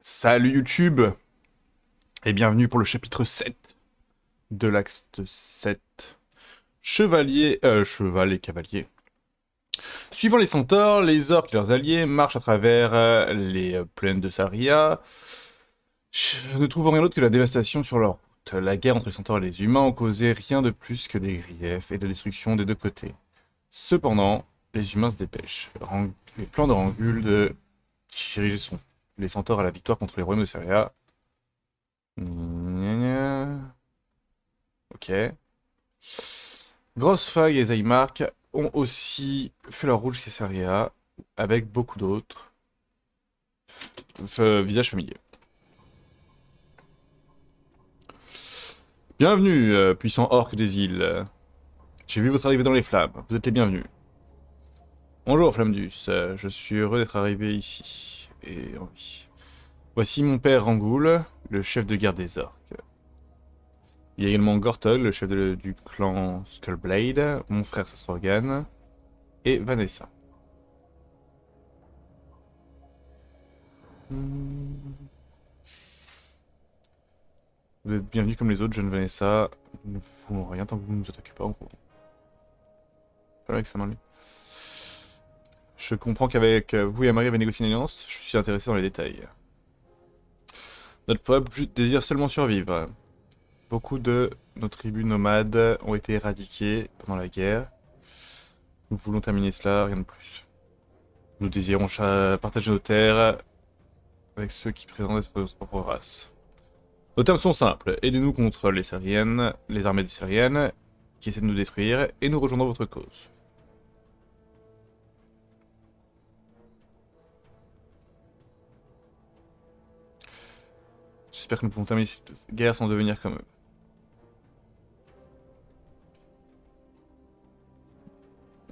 Salut YouTube et bienvenue pour le chapitre 7 de l'acte 7. Cheval et cavalier. Suivant les centaures, les orques et leurs alliés marchent à travers les plaines de Saria, ne trouvant rien d'autre que la dévastation sur leur route. La guerre entre les centaures et les humains ont causé rien de plus que des griefs et de destruction des deux côtés. Cependant, les humains se dépêchent. Les plans de Rangul de diriger les centaures à la victoire contre les royaumes de Saria. Gna gna. Ok. Grossfag et Zaymark ont aussi fait leur route jusqu'à Saria, avec beaucoup d'autres visages familiers. Bienvenue, puissant orque des îles. J'ai vu votre arrivée dans les flammes. Vous êtes les bienvenus. Bonjour, Flamdus. Je suis heureux d'être arrivé ici. Et oui. Voici mon père Rangoul, le chef de guerre des orques. Il y a également Gortog, le chef du clan Skullblade, mon frère Sastrorgan, et Vanessa. Hmm. Vous êtes bienvenus comme les autres, jeune Vanessa. Nous ne ferons rien tant que vous ne nous attaquez pas, en gros. Pas avec sa main, lui. Je comprends qu'avec vous et Amari avez négocié une alliance. Je suis intéressé dans les détails. Notre peuple désire seulement survivre. Beaucoup de nos tribus nomades ont été éradiquées pendant la guerre. Nous voulons terminer cela, rien de plus. Nous désirons partager nos terres avec ceux qui prétendent être notre propre race. Nos termes sont simples. Aidez-nous contre les Syriennes, les armées des Syriennes, qui essaient de nous détruire, et nous rejoindrons votre cause. J'espère que nous pouvons terminer cette guerre sans devenir comme eux.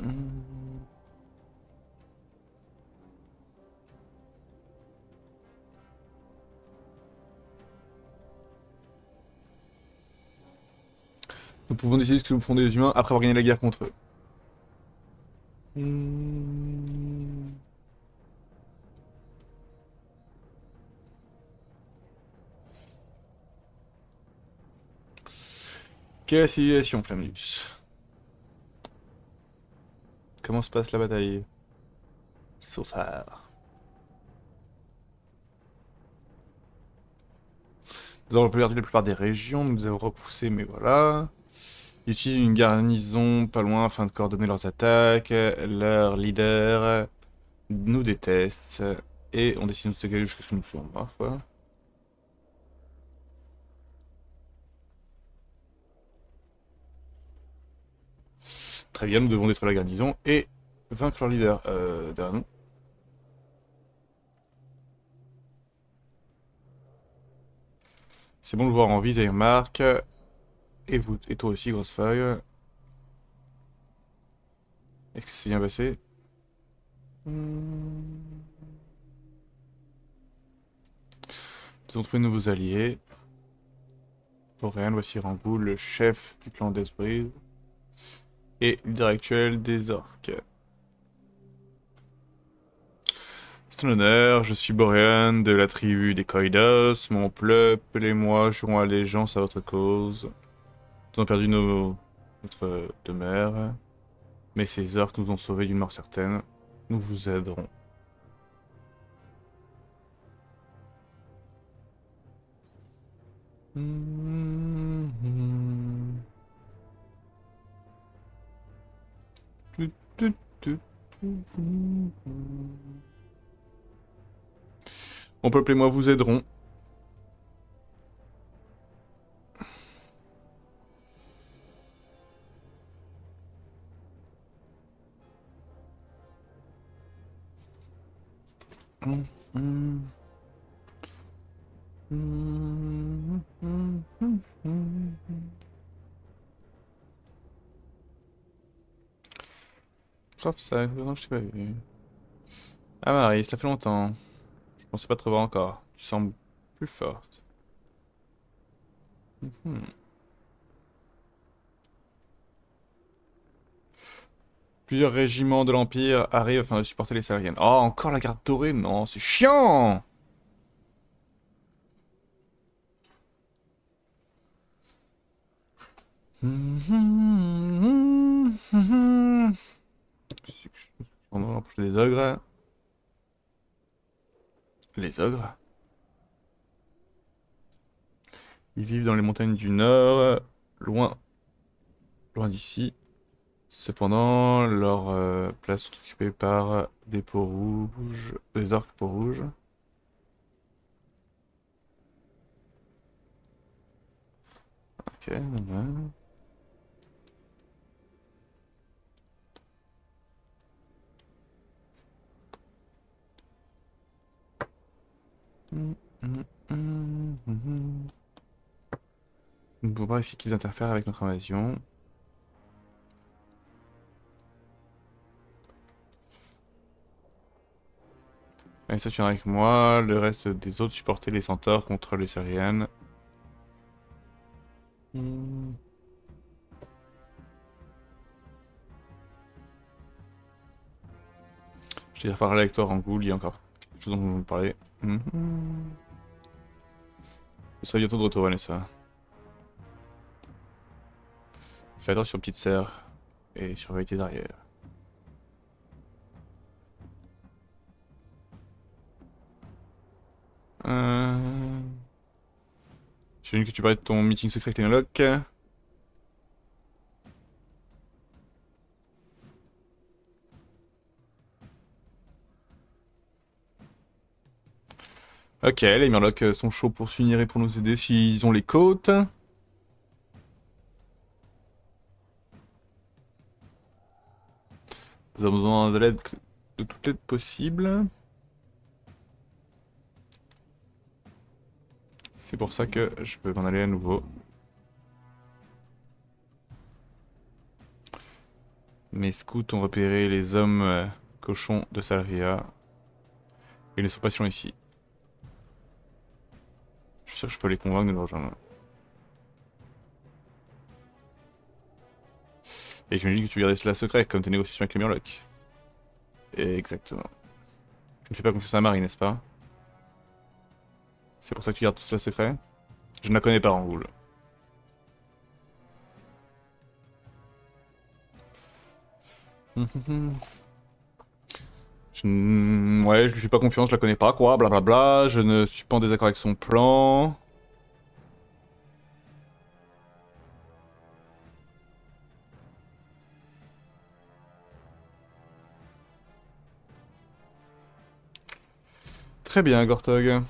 Hmm. Nous pouvons décider ce que nous ferons des humains après avoir gagné la guerre contre eux. Hmm. Quelle est la civilisation, Flamnus? Comment se passe la bataille? Sofar. Nous avons perdu la plupart des régions, nous avons repoussé, mais voilà. Ils utilisent une garnison pas loin afin de coordonner leurs attaques. Leur leader nous déteste. Et on décide de se galer jusqu'à ce que nous soyons morts, quoi. Très bien, nous devons détruire la garnison et vaincre leur leader. Derrière nous. C'est bon de le voir en vie, Marc. Et vous, et toi aussi, grosse feuille. Est-ce que c'est bien passé? Hmm. Nous avons trouvé de nouveaux alliés. Boréal, voici Rangoul, le chef du clan d'Esbrise. Et leader actuel des orques. C'est un honneur, je suis Boréan de la tribu des Koidos. Mon peuple et moi jurons allégeance à votre cause. Nous avons perdu notre demeure, mais ces orques nous ont sauvés d'une mort certaine. Nous vous aiderons. Mon peuple et moi vous aiderons. Sauf ça, non, je t'ai pas vu. Ah Marie, cela fait longtemps. Je pensais pas te revoir encore. Tu sembles plus forte. Mhm. Plusieurs régiments de l'Empire arrivent afin de supporter les Saliens. Oh, encore la garde dorée? Non, c'est chiant! On va rapprocher des ogres. Les ogres. Ils vivent dans les montagnes du nord, loin, loin d'ici. Cependant, leurs places sont occupées par des peaux rouges, des orques peaux rouges. Ok, ouais. On ne peut pas essayer qu'ils interfèrent avec notre invasion. Allez, ça tu viens avec moi. Le reste des autres supporter les centaures contre les Syriennes. Je vais parler avec toi, Rangoul, il y a encore quelque chose dont vous me parler. Je serai bientôt de retour, Vanessa. Fais attention, petite sœur, et surveille tes arrières. J'ai vu que tu parlais de ton meeting secret avec les Moloch. Ok, les Murlocs sont chauds pour s'unir et pour nous aider s'ils ont les côtes. Nous avons besoin de l'aide, de toute l'aide possible. C'est pour ça que je peux m'en aller à nouveau. Mes scouts ont repéré les hommes cochons de Salria. Ils ne sont pas sur ici. Je suis sûr que je peux les convaincre de nous rejoindre. Et j'imagine que tu gardais cela secret, comme tes négociations avec les Murlocs. Exactement. Tu ne fais pas confiance à Marie, n'est-ce pas? C'est pour ça que tu gardes tout cela secret? Je ne la connais pas, Rangoul. Ouais, je lui fais pas confiance, je la connais pas, quoi, blablabla, je ne suis pas en désaccord avec son plan. Très bien, Gortog.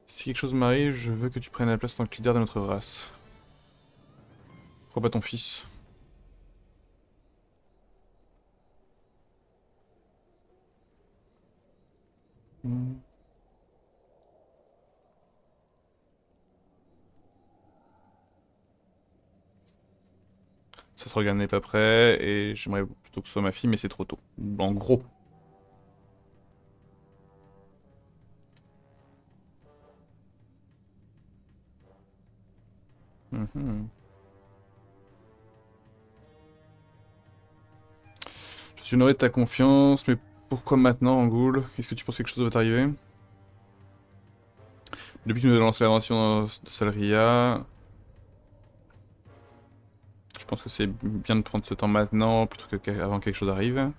Si quelque chose m'arrive, je veux que tu prennes la place en tant que leader de notre race. Crois pas ton fils. Ça se regarde n'est pas prêt, et j'aimerais plutôt que ce soit ma fille, mais c'est trop tôt. En gros. Mhm. Je suis honoré de ta confiance, mais pourquoi maintenant, Angoul? Est-ce que tu penses que quelque chose va t'arriver? Depuis que nous avons lancé l'invention de Salria, je pense que c'est bien de prendre ce temps maintenant plutôt qu'avant que quelque chose arrive. La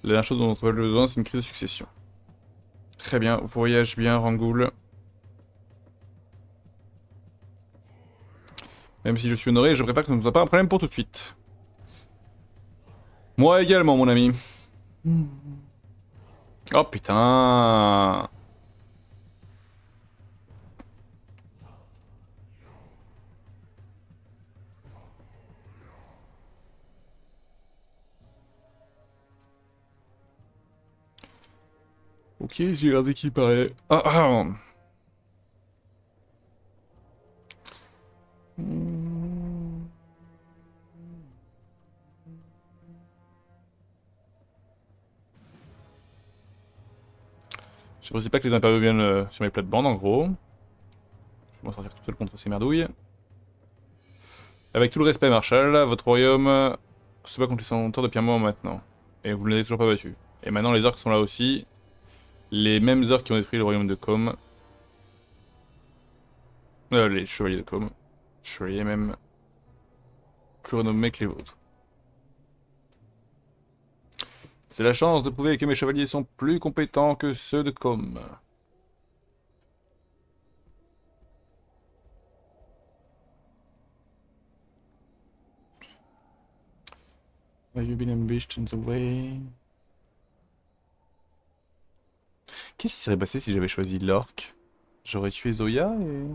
dernière chose dont on a besoin, c'est une crise de succession. Très bien, voyage bien, Rangoul. Même si je suis honoré, je préfère que ce ne soit pas un problème pour tout de suite. Moi également, mon ami. Oh putain. Ok, j'ai regardé qui paraît. Ah, ah. Je ne sais pas que les impériaux viennent sur mes plates-bandes en gros. Je vais m'en sortir tout seul contre ces merdouilles. Avec tout le respect, Marshall, votre royaume se bat contre les centaures depuis un moment maintenant. Et vous ne l'avez toujours pas battu. Et maintenant les orques sont là aussi. Les mêmes orques qui ont détruit le royaume de Com. Les chevaliers de Com. Chevaliers même plus renommés que les vôtres. C'est la chance de prouver que mes chevaliers sont plus compétents que ceux de Com. Have you been ambushed in the way? Qu'est-ce qui serait passé si j'avais choisi l'orc? J'aurais tué Zoya et...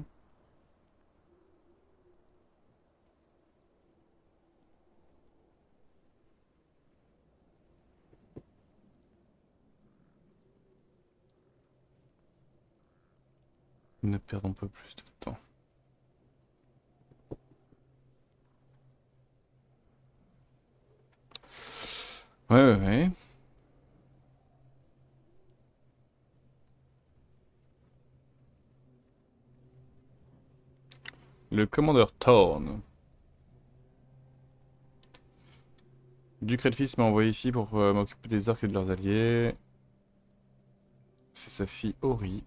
Ne perdons pas plus de temps. Ouais. Le commandeur Thorn. Duc Redfist m'a envoyé ici pour m'occuper des orques et de leurs alliés. C'est sa fille Ori.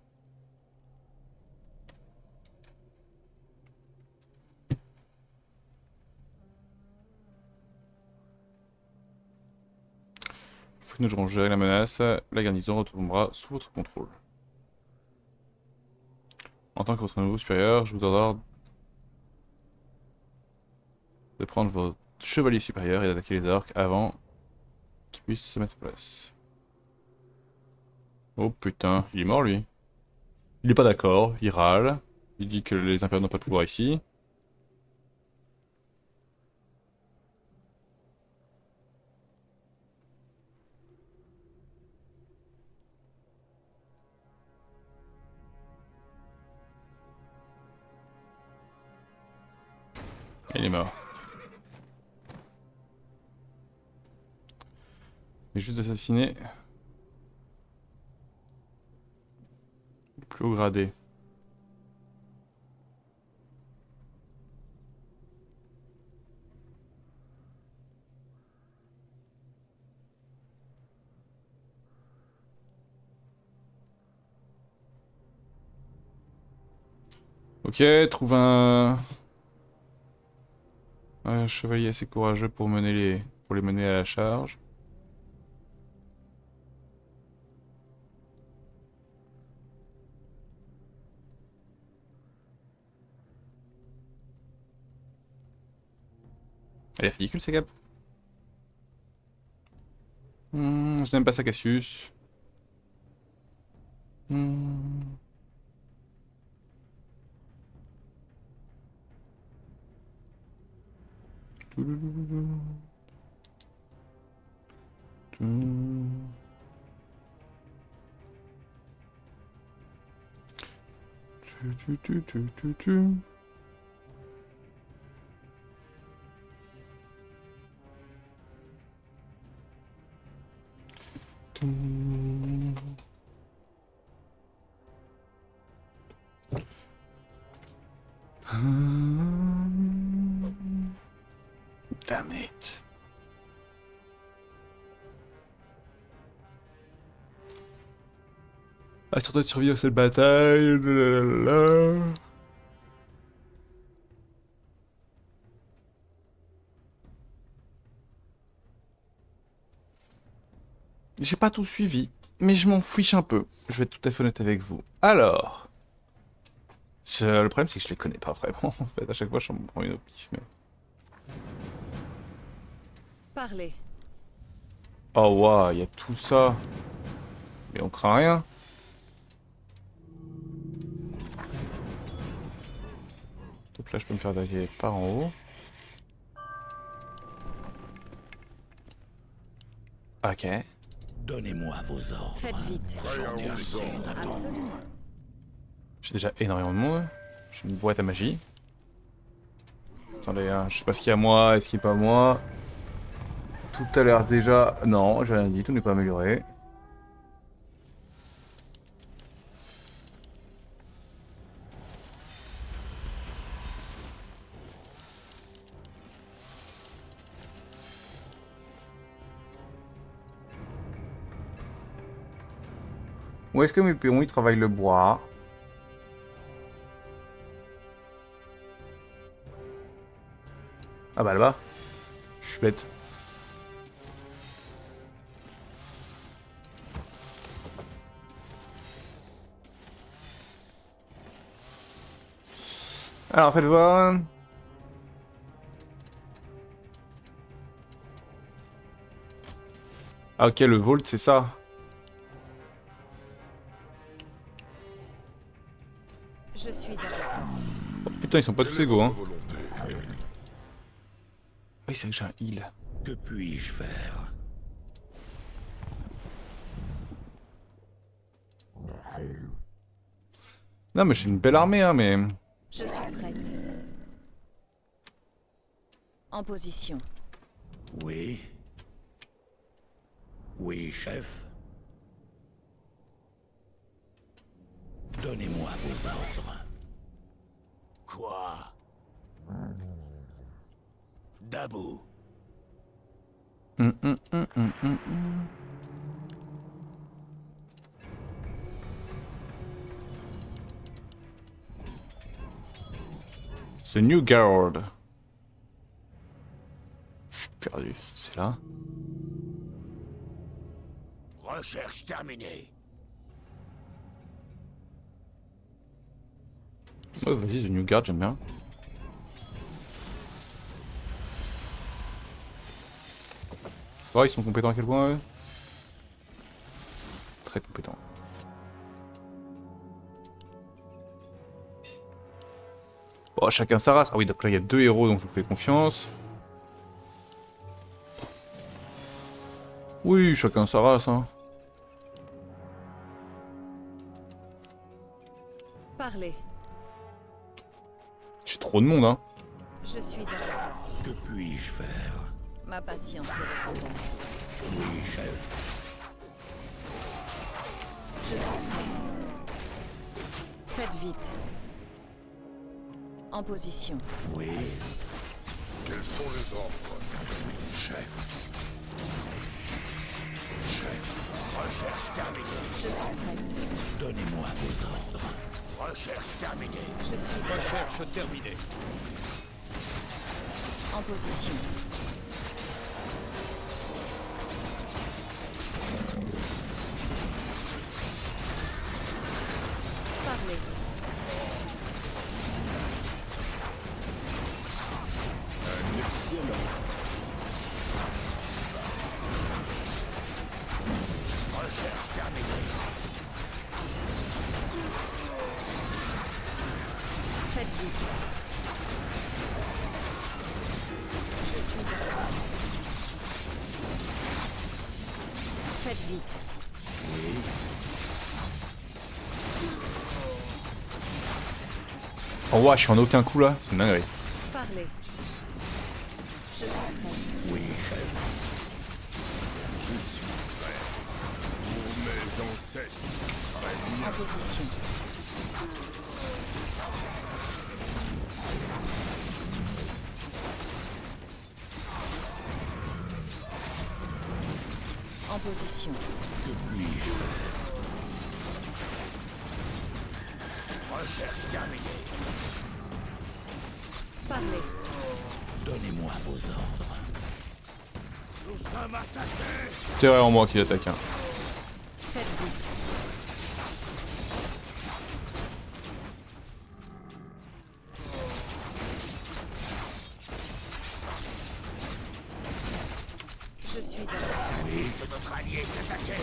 Faut que nous devons gérer la menace. La garnison retombera sous votre contrôle. En tant que votre nouveau supérieur, je vous ordonne de prendre votre chevalier supérieur et d'attaquer les orques avant qu'ils puissent se mettre en place. Oh putain, il est mort lui. Il est pas d'accord, il râle. Il dit que les impériaux n'ont pas de pouvoir ici. Il est mort. Mais juste assassiné. Le plus haut gradé. Ok, trouve un chevalier assez courageux pour pour les mener à la charge. Elle est ridicule ces capes. Je n'aime pas ça, Cassius. Hmm. Damn it. Assure-toi de survivre à cette bataille. Lalalala. J'ai pas tout suivi, mais je m'en fiche un peu. Je vais être tout à fait honnête avec vous. Alors, le problème c'est que je les connais pas vraiment en fait. À chaque fois, je me prends une au pif. Mais... Parlez. Oh waouh, il y a tout ça. Mais on craint rien. Donc là, je peux me faire attaquer par en haut. Ok. Donnez-moi vos ordres. Faites vite. J'en ai assez d'attendre. Absolument. J'ai déjà énormément de monde. J'ai une boîte à magie. Attendez, hein, je sais pas ce qu'il y a à moi, est-ce qu'il est pas à moi. Tout a l'air déjà... Non, j'ai rien dit, tout n'est pas amélioré. Où est-ce que mes péons ils travaillent le bois? Ah bah là-bas. Je suis bête. Alors faites voir. Ah ok, le Vault c'est ça. Je suis à Oh, putain, ils sont pas tous égaux hein. Volonté. Oui, c'est vrai que j'ai un heal. Que puis-je faire? Non mais j'ai une belle armée hein, mais... Je suis prête. En position. Oui. Oui, chef. Donnez-moi vos ordres. Quoi? Dabou. Hum, hum, hum, hum, hum, hum. The New Guard. Je suis perdu, c'est là. Recherche terminée. Ouais, vas-y, The New Guard, j'aime bien. Oh, ils sont compétents à quel point eux? Très compétents. Bon, chacun sa race. Ah oui, donc là il y a 2 héros donc je vous fais confiance. Oui, chacun sa race hein. Parlez. J'ai trop de monde hein. Je suis à vos Que puis-je faire? Ma patience est récompensée. Oui, chef. Je suis prête. Faites vite. En position. Oui. Quels sont les ordres? Chef. Chef. Recherche terminée. Je suis prête. Donnez-moi vos ordres. Recherche terminée. Je suis Recherche terminée. en position. Parlez. Recherche terminée. Faites vite. Je suis à vos Faites vite. Oh ouais, je suis en aucun coup là, c'est une dinguerie. Parlez. Je suis prête. Oui, chef. Je suis prêt. Pour mes ancêtres. En position. En position. Que puis-je faire? Recherche terminée. Parlez. Donnez-moi vos ordres. Nous sommes attaqués. C'est vraiment moi qui l'attaque hein. Faites vite. Je suis à vos Oui, que notre allié est attaqué.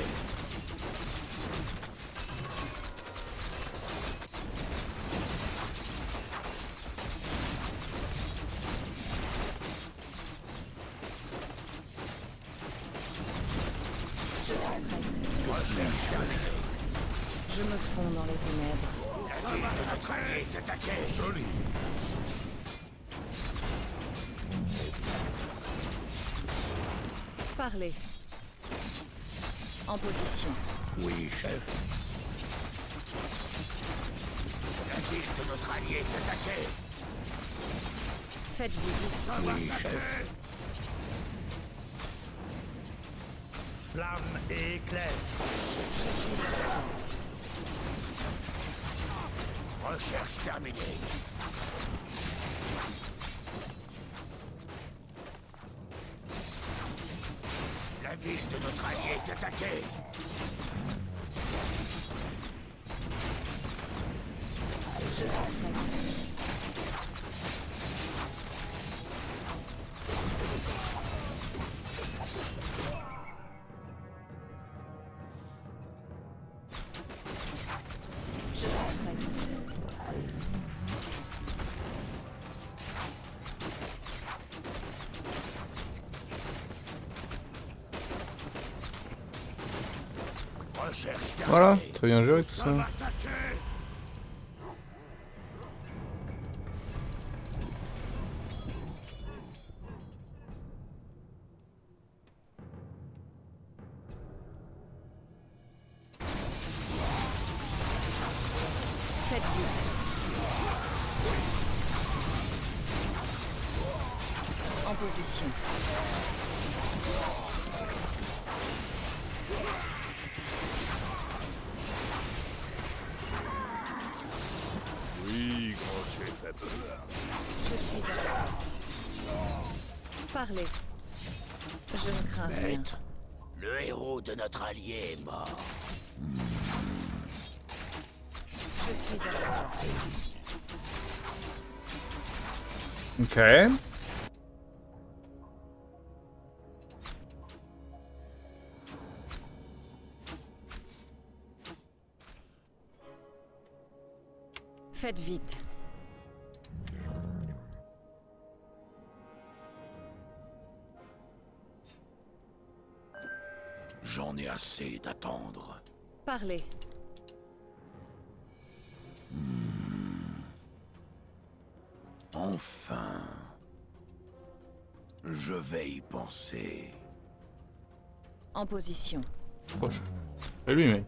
Je suis prête. Recherche terminée. Je me fonds dans les ténèbres. La ville de notre allié est attaquée. Joli. Parlez. En position. Oui, chef. La ville de notre allié est attaquée. Faites vite. Oui, chef. Flamme et éclair. Recherche terminée. La ville de notre allié est attaquée. Je suis prête. Je suis prête. Recherche terminée. Voilà, très bien géré tout Nous sommes ça. attaqués. Faites vite. En position. Oui, grand chef a peur. Je suis à l'œuvre. Parlez. Je ne crains rien. Maître, le héros de notre allié est mort. Je suis à l'œuvre. Ok. Faites vite. J'en ai assez d'attendre. Parlez. Enfin. Je vais y penser. En position. Proche. Et lui, mais.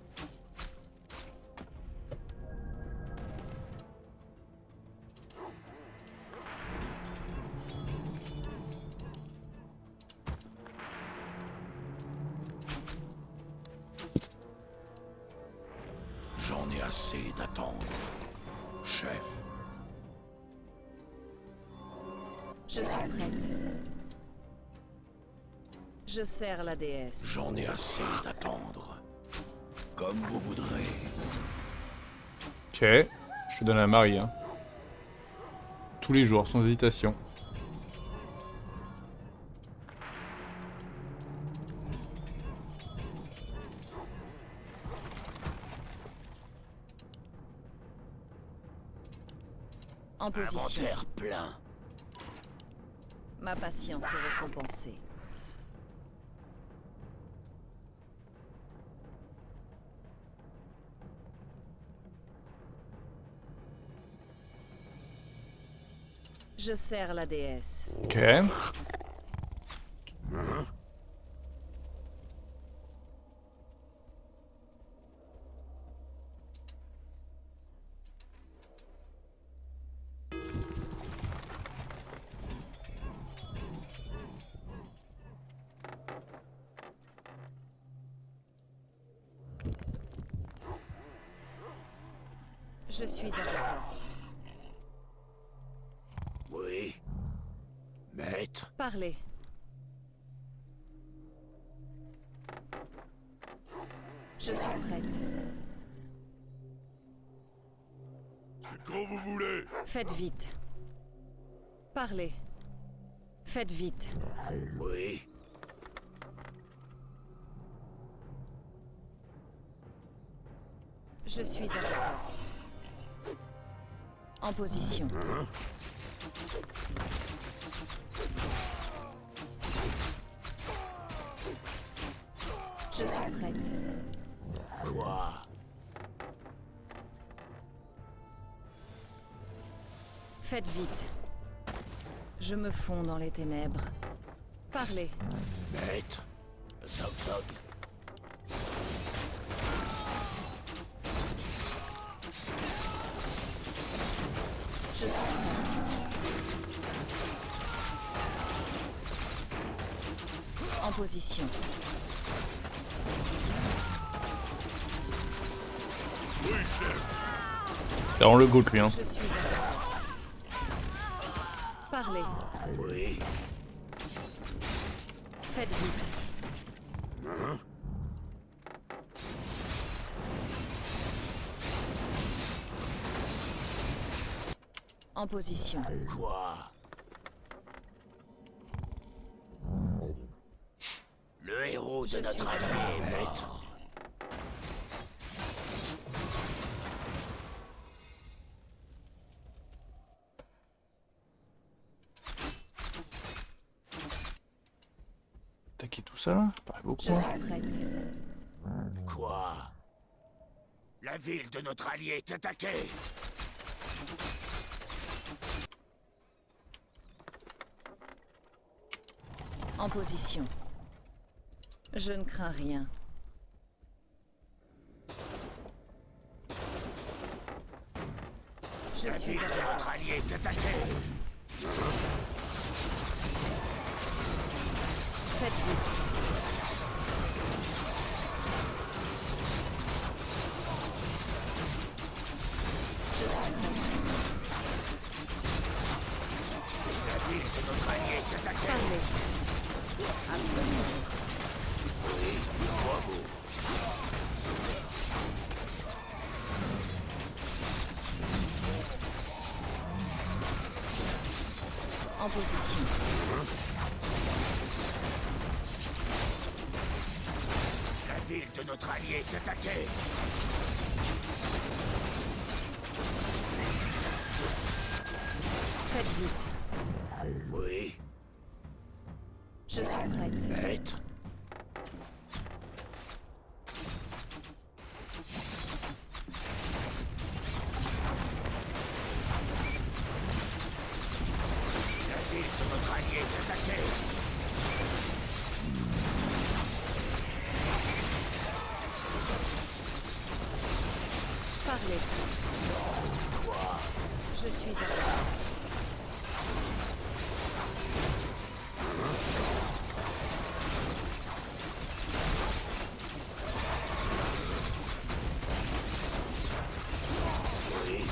J'en ai assez d'attendre. Chef. Je suis prête. Je sers la déesse. J'en ai assez d'attendre. Comme vous voudrez. Ok. Je te donne à Marie, hein. Tous les jours, sans hésitation. En position. Inventaire plein. Ma patience est récompensée. Je sers la déesse. Ok. Je suis à l'œuvre. Oui. Maître. Parlez. Je suis prête. C'est quand vous voulez. Faites vite. Parlez. Faites vite. Oui. Je suis à l'œuvre. En position. Je suis prête. Quoi? Faites vite. Je me fonds dans les ténèbres. Parlez. Maître. Zog Zog. Je suis prête. En position. Oui, chef. C'est vraiment le GOAT lui hein. Je suis à... Parlez. Oui. Faites vite. Hein? En position. Quoi? Le héros de notre allié, maître. Attaquer tout ça là, ça paraît beaucoup. Je Hein. suis prête. Quoi? La ville de notre allié est attaquée. En position. Je ne crains rien. Je La suis ville de à... notre allié est attaquée. Faites vite. La ville de notre allié est attaquée. Parlez. Absolument. Oui, sois beau. En position. La ville de notre allié est attaquée. Faites vite. Oui, Je suis prête. maître. La ville de notre allié est attaquée. Parlez. Quoi? Je suis à... Oui,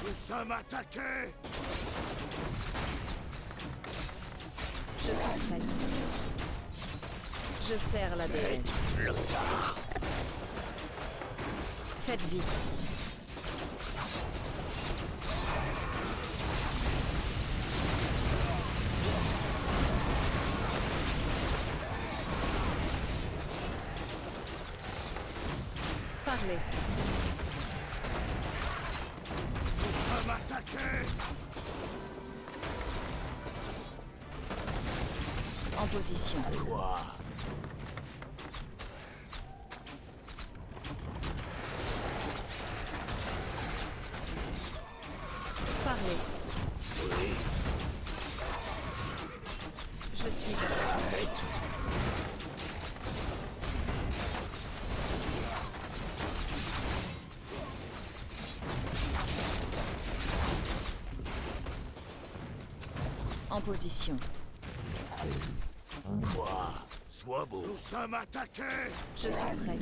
nous sommes attaqués. Je suis prête. Je sers la déesse. Le quart. Faites vite. Parlez. Nous sommes attaqués. En position. Quoi? Parlez. Oui, Je suis à... maître. En position. Quoi? Sois beau. Nous sommes attaqués. Je suis prête.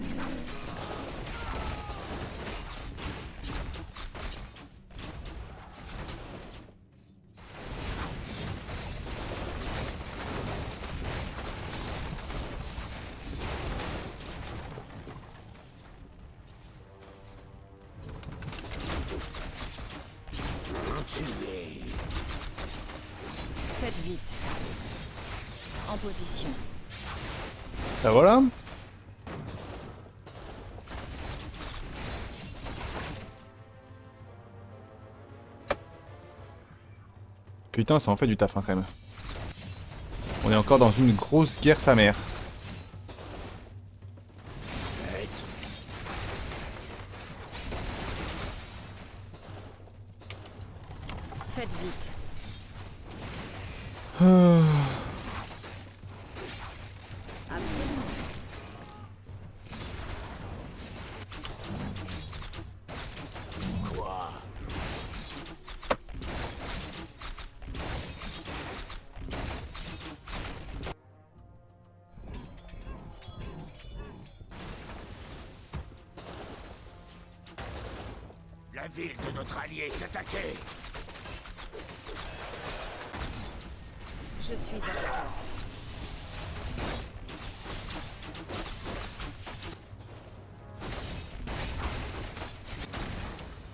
Tué. Faites vite. En position. Bah voilà. Putain, ça en fait du taf hein, quand même. On est encore dans une grosse guerre sa mère. Maître. Faites vite. Ah. Absolument. La ville de notre allié est attaquée. Je suis à l'œuvre.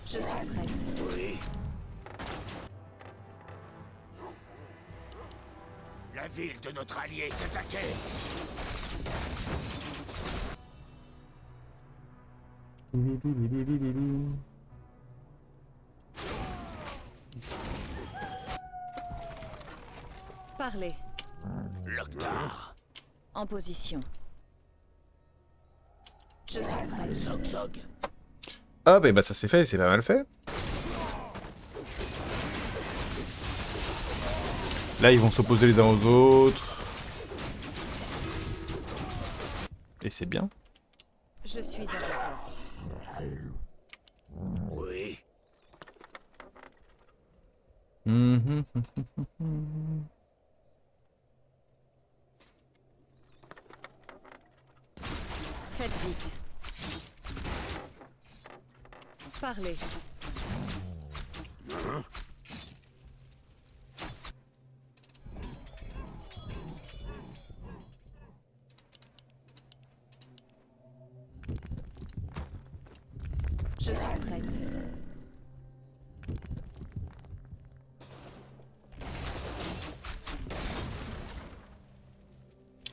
Je suis prête. Oui. La ville de notre allié est attaquée. Parlez. Loktar. En position. Je suis prête. Zog Zog. Ah bah ça c'est fait, c'est pas mal fait. Là ils vont s'opposer les uns aux autres. Et c'est bien. Je suis à l'œuvre. Oui. Faites vite. Parlez. Je suis prête.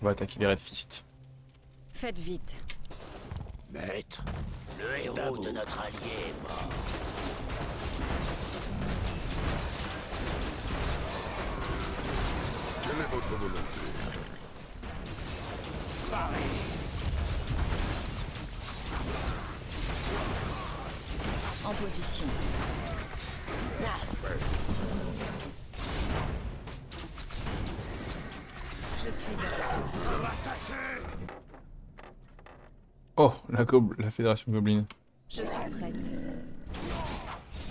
On va attaquer les Red Fist. Faites vite. Maître, le héros de notre allié est mort. Quelle est votre volonté? Paris. En position. Parfait. Je suis à l'œuvre. Oh, la Fédération Goblin. Je suis prête.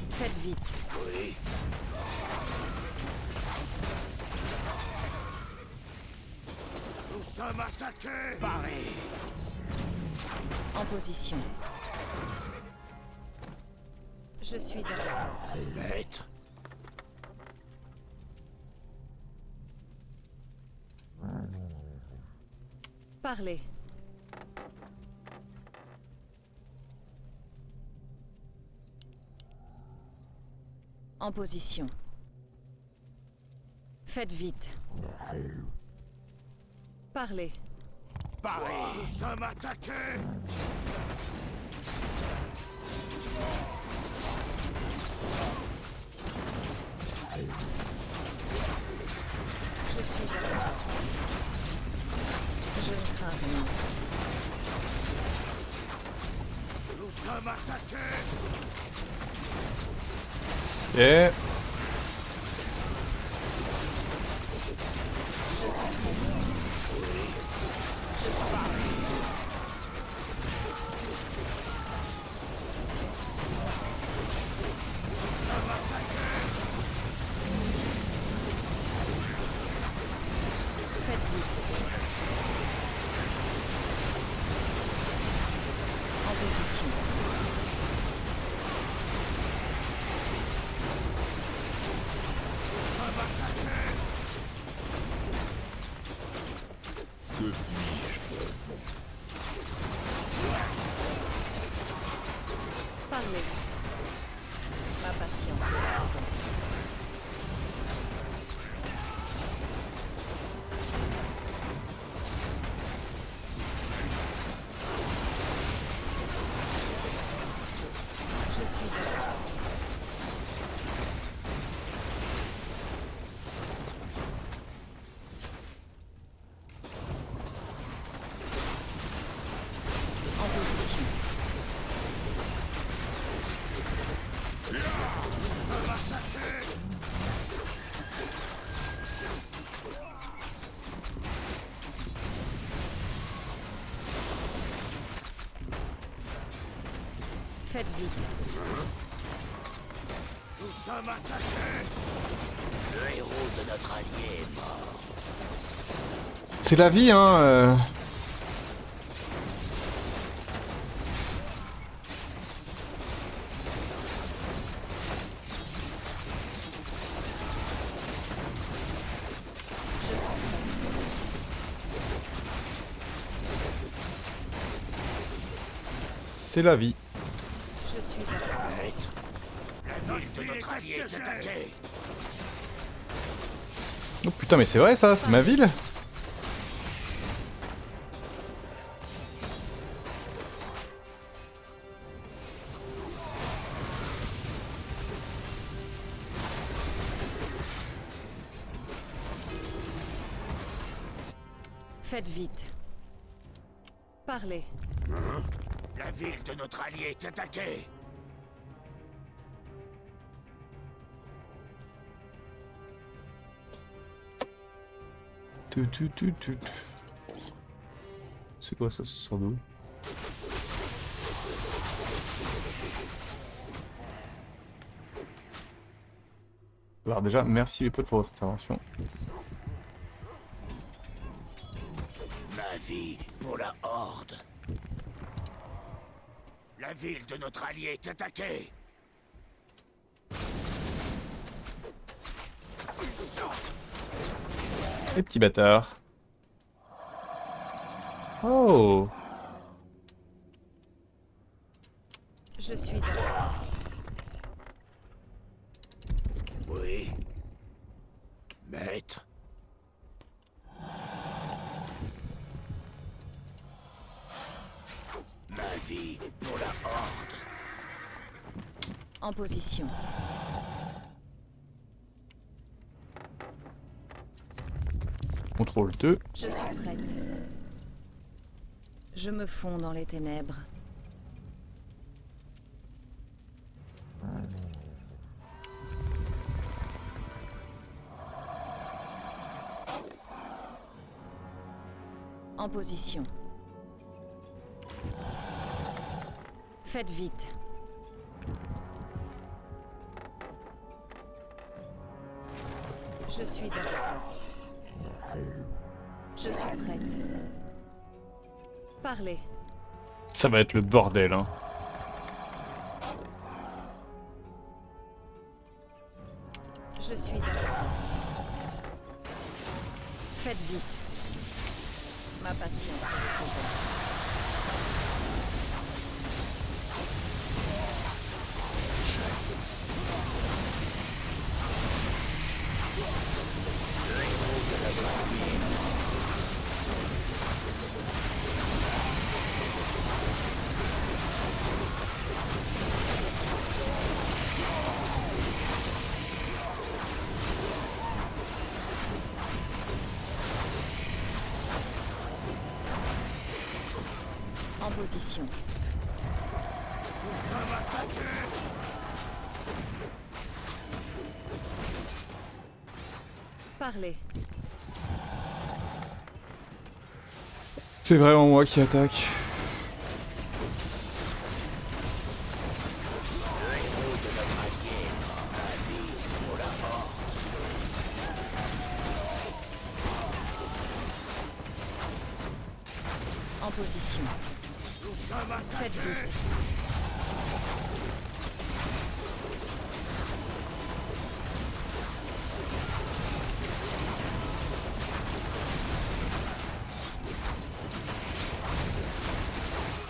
Faites vite. Oui. Nous sommes attaqués. Paris. En position. Je suis à l'œuvre. Maître. Parlez. En position. Faites vite. Parlez. Paris. Nous sommes attaqués. Je suis à l'œuvre. Je ne crains rien. Nous sommes attaqués. Et Faites vite. En position. Que puis-je pour vous? Parlez. Ma patience est intense. Je suis à l'œuvre. En position. Faites vite. Nous sommes attaqués. Le héros de notre allié est mort. c'est la vie, hein. C'est la vie. Je suis à Maître, la ville de notre allié est attaquée. Oh putain, mais c'est vrai ça, c'est ma ville. Faites vite. Parlez. La ville de notre allié est attaquée. Tu. C'est quoi ça, ça sort d'où? Alors déjà, merci les potes pour votre intervention. Ma vie pour la Horde. La ville de notre allié est attaquée. Les petits bâtards. Oh! Je suis à Oui. Maître. Ma vie pour la Horde. En position. Contrôle 2. Je suis prête. Je me fonds dans les ténèbres. En position. Faites vite. Je suis à vous. Je suis prête. Parlez. Ça va être le bordel, hein. Je suis à vous. Faites vite. Ma patience est récompensée. En position. Parlez. C'est vraiment moi qui attaque. En position. Faites vite.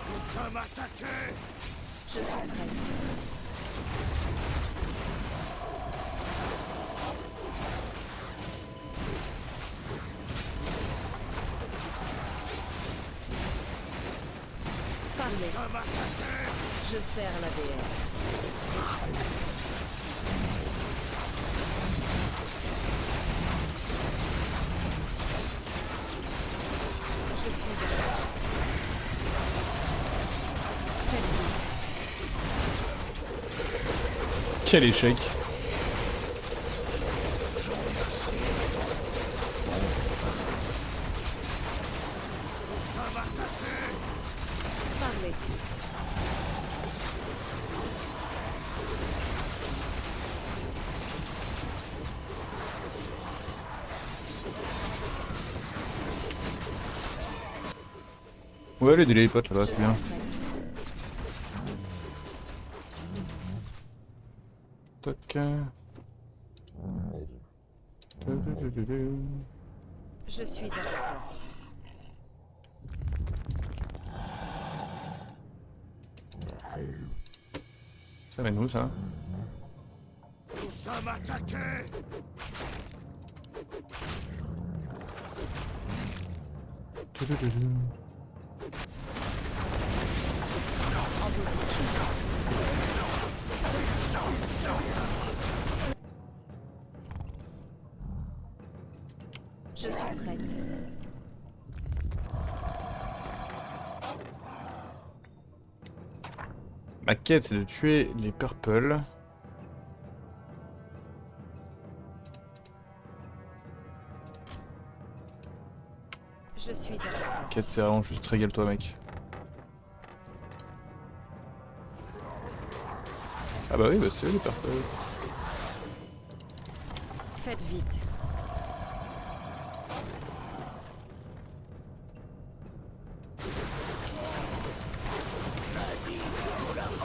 Nous sommes attaqués. Je suis prête. Parlez. Je sers la déesse. Je suis à vous. Faites vite. Quel échec. Parlez. Ouais, les délais les potes là-bas, c'est bien. Toc. Je suis à vous. Ça mène où ça? Nous sommes attaqués. En position. Je suis prête. Ma quête c'est de tuer les purple. Je suis à la Quête c'est vraiment juste régale-toi mec. Ah bah oui bah c'est eux les purple. Faites vite.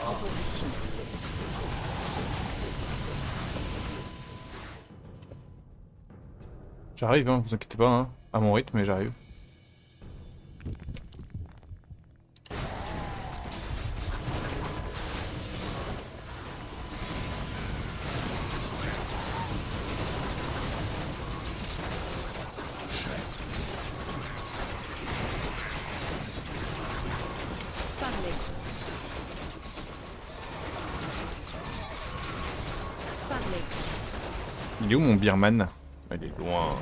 En position. J'arrive hein, vous inquiétez pas hein. À mon rythme mais j'arrive. Parlez. Parlez. Il est où mon Birman? Il est loin.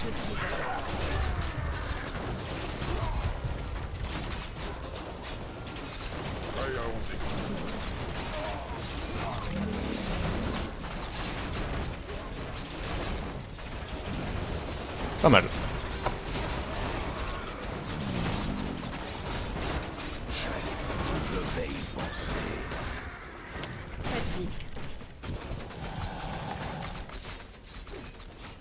Je suis à la Pas mal. Je vais y penser. Faites vite.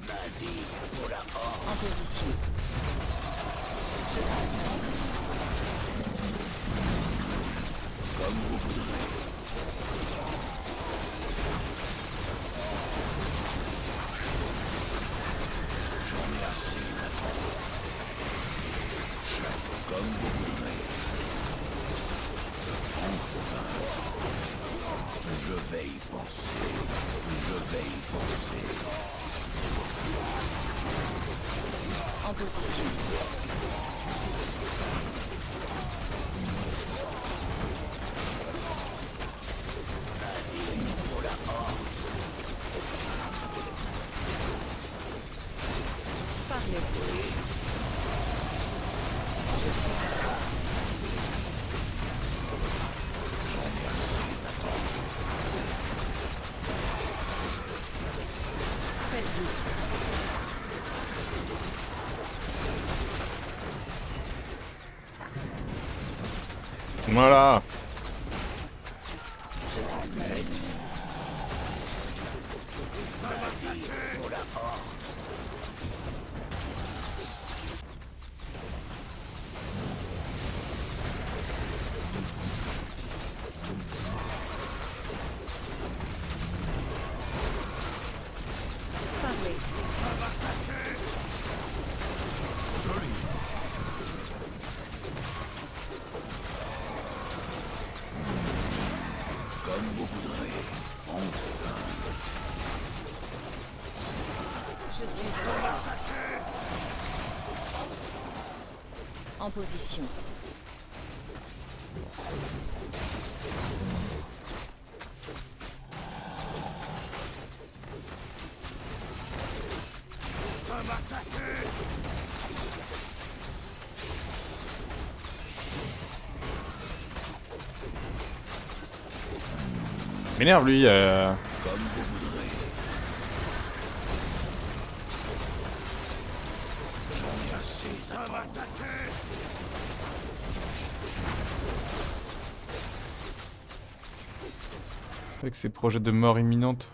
Ma vie pour la horde. En position. Comme vous voudrez. J'en ai assez maintenant. Comme vous voudrez. Enfin. Je vais y penser. Je vais y penser. En position. Parlez. Faites vite. Voilà. Parlez. Comme vous voudrez. Enfin. Je suis à la En position. Nous sommes attaqués. M'énerve lui. Comme vous voudrez. J'en ai assez. Nous sommes attaqués. Avec ses projets de mort imminente.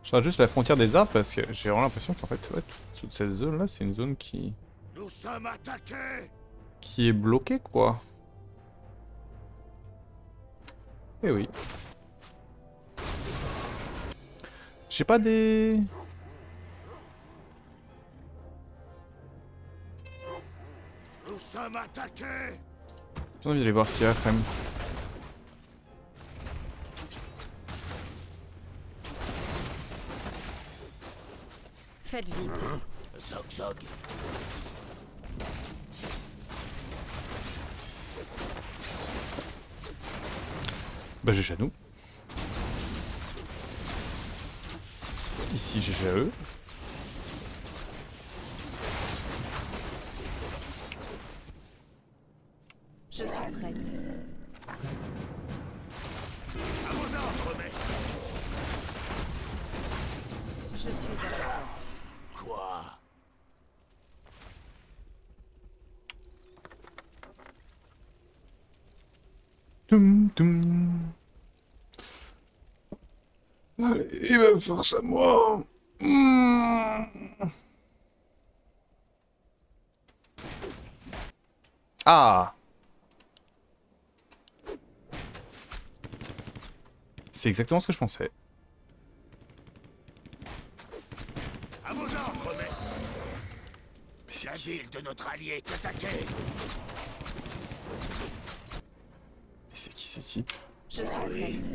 Je regarde juste la frontière des arbres parce que j'ai vraiment l'impression qu'en fait, ouais, toute cette zone là, c'est une zone Nous sommes attaqués. qui est bloquée quoi. Eh oui. J'ai pas des... sommes attaqués. J'ai envie d'aller voir ce qu'il y a quand même. Faites vite. Zog Zog. Bah GG à nous. Ici GG à eux. Je suis prête. À vos ordres, maître. Je suis à l'effort. Quoi? Toum toum. Allez, bah, force à moi. Ah. C'est exactement ce que je pensais. À vos ordres, maître. Mais c'est La qui? ville de notre allié est attaquée. Mais c'est qui ce type? Je suis prête.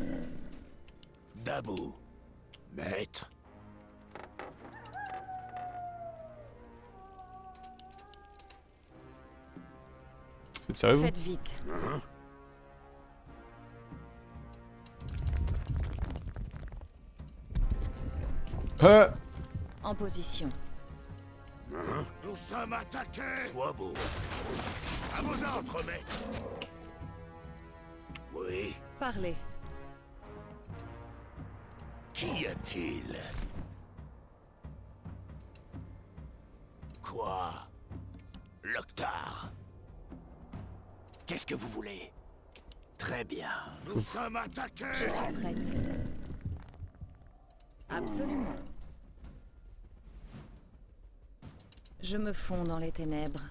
Dabou. Maître. Vous êtes sérieux vous? Faites vite. En position. Nous sommes attaqués. Sois beau. À vos ordres, maître. Oui. Parlez. Qu'y a-t-il? Quoi? Loktar. Qu'est-ce que vous voulez? Très bien. Nous sommes attaqués. Je suis prête. Absolument. Je me fonds dans les ténèbres.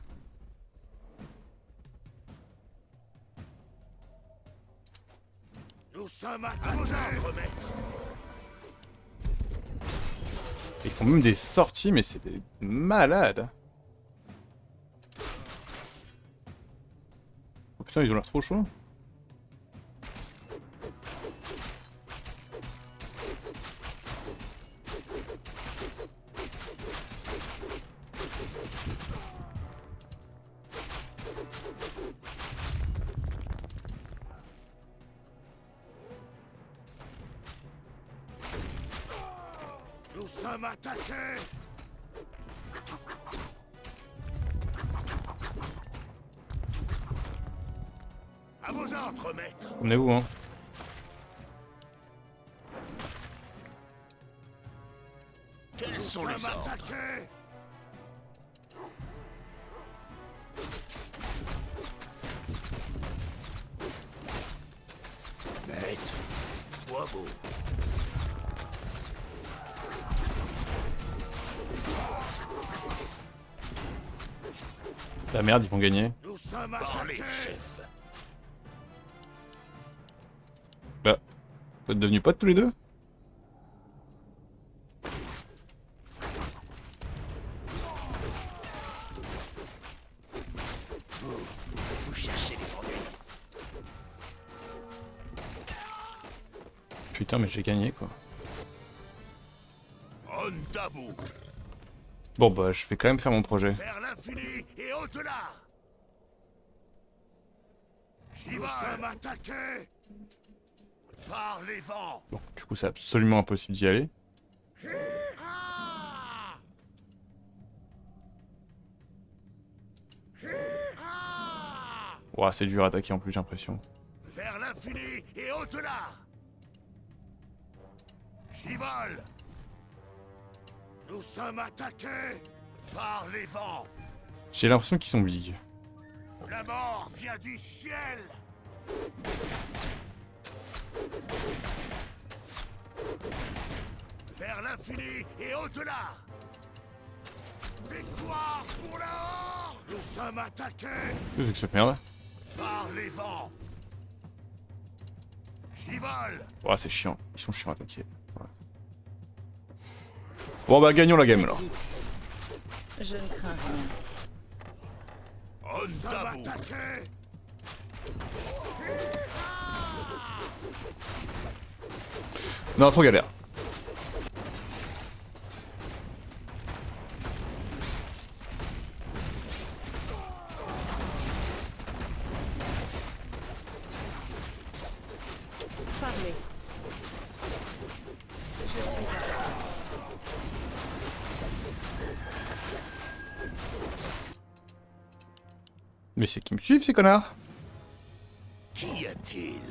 Nous sommes attaqués. À vos ordres, maître. Ils font même des sorties, mais c'est des malades. Oh putain, ils ont l'air trop chauds. Nous sommes attaqués. À vos ordres, maître. Promenez-vous, hein. Quels sont les ordres? Attaqués. Maître, sois beau. La merde, ils vont gagner. Nous sommes attaqués. Chef. Bah, vous êtes devenus potes tous les deux? Vous cherchez les ennuis. Putain, mais j'ai gagné quoi. Ondabou. Bon bah, je vais quand même faire mon projet. Vers l'infini et au-delà. Nous sommes attaqués par les vents. Bon, du coup, c'est absolument impossible d'y aller. Ah. Ah. Ouah, c'est dur à attaquer en plus, j'ai l'impression. Vers l'infini et au-delà. J'y vole. Nous sommes attaqués par les vents. J'ai l'impression qu'ils sont big. La mort vient du ciel. Vers l'infini et au-delà. Victoire pour la Horde. Nous sommes attaqués Qu'est-ce que c'est que cette merde? par les vents. J'y vole. Ouah, c'est chiant. Ils sont chiants à attaquer. Ouais. Bon bah, gagnons la game Faites alors. vite. Je ne crains rien. Ça va attaquer. Non, trop galère. Parlez. Je suis à... Mais c'est qui me suivent ces connards? Qu'y a-t-il?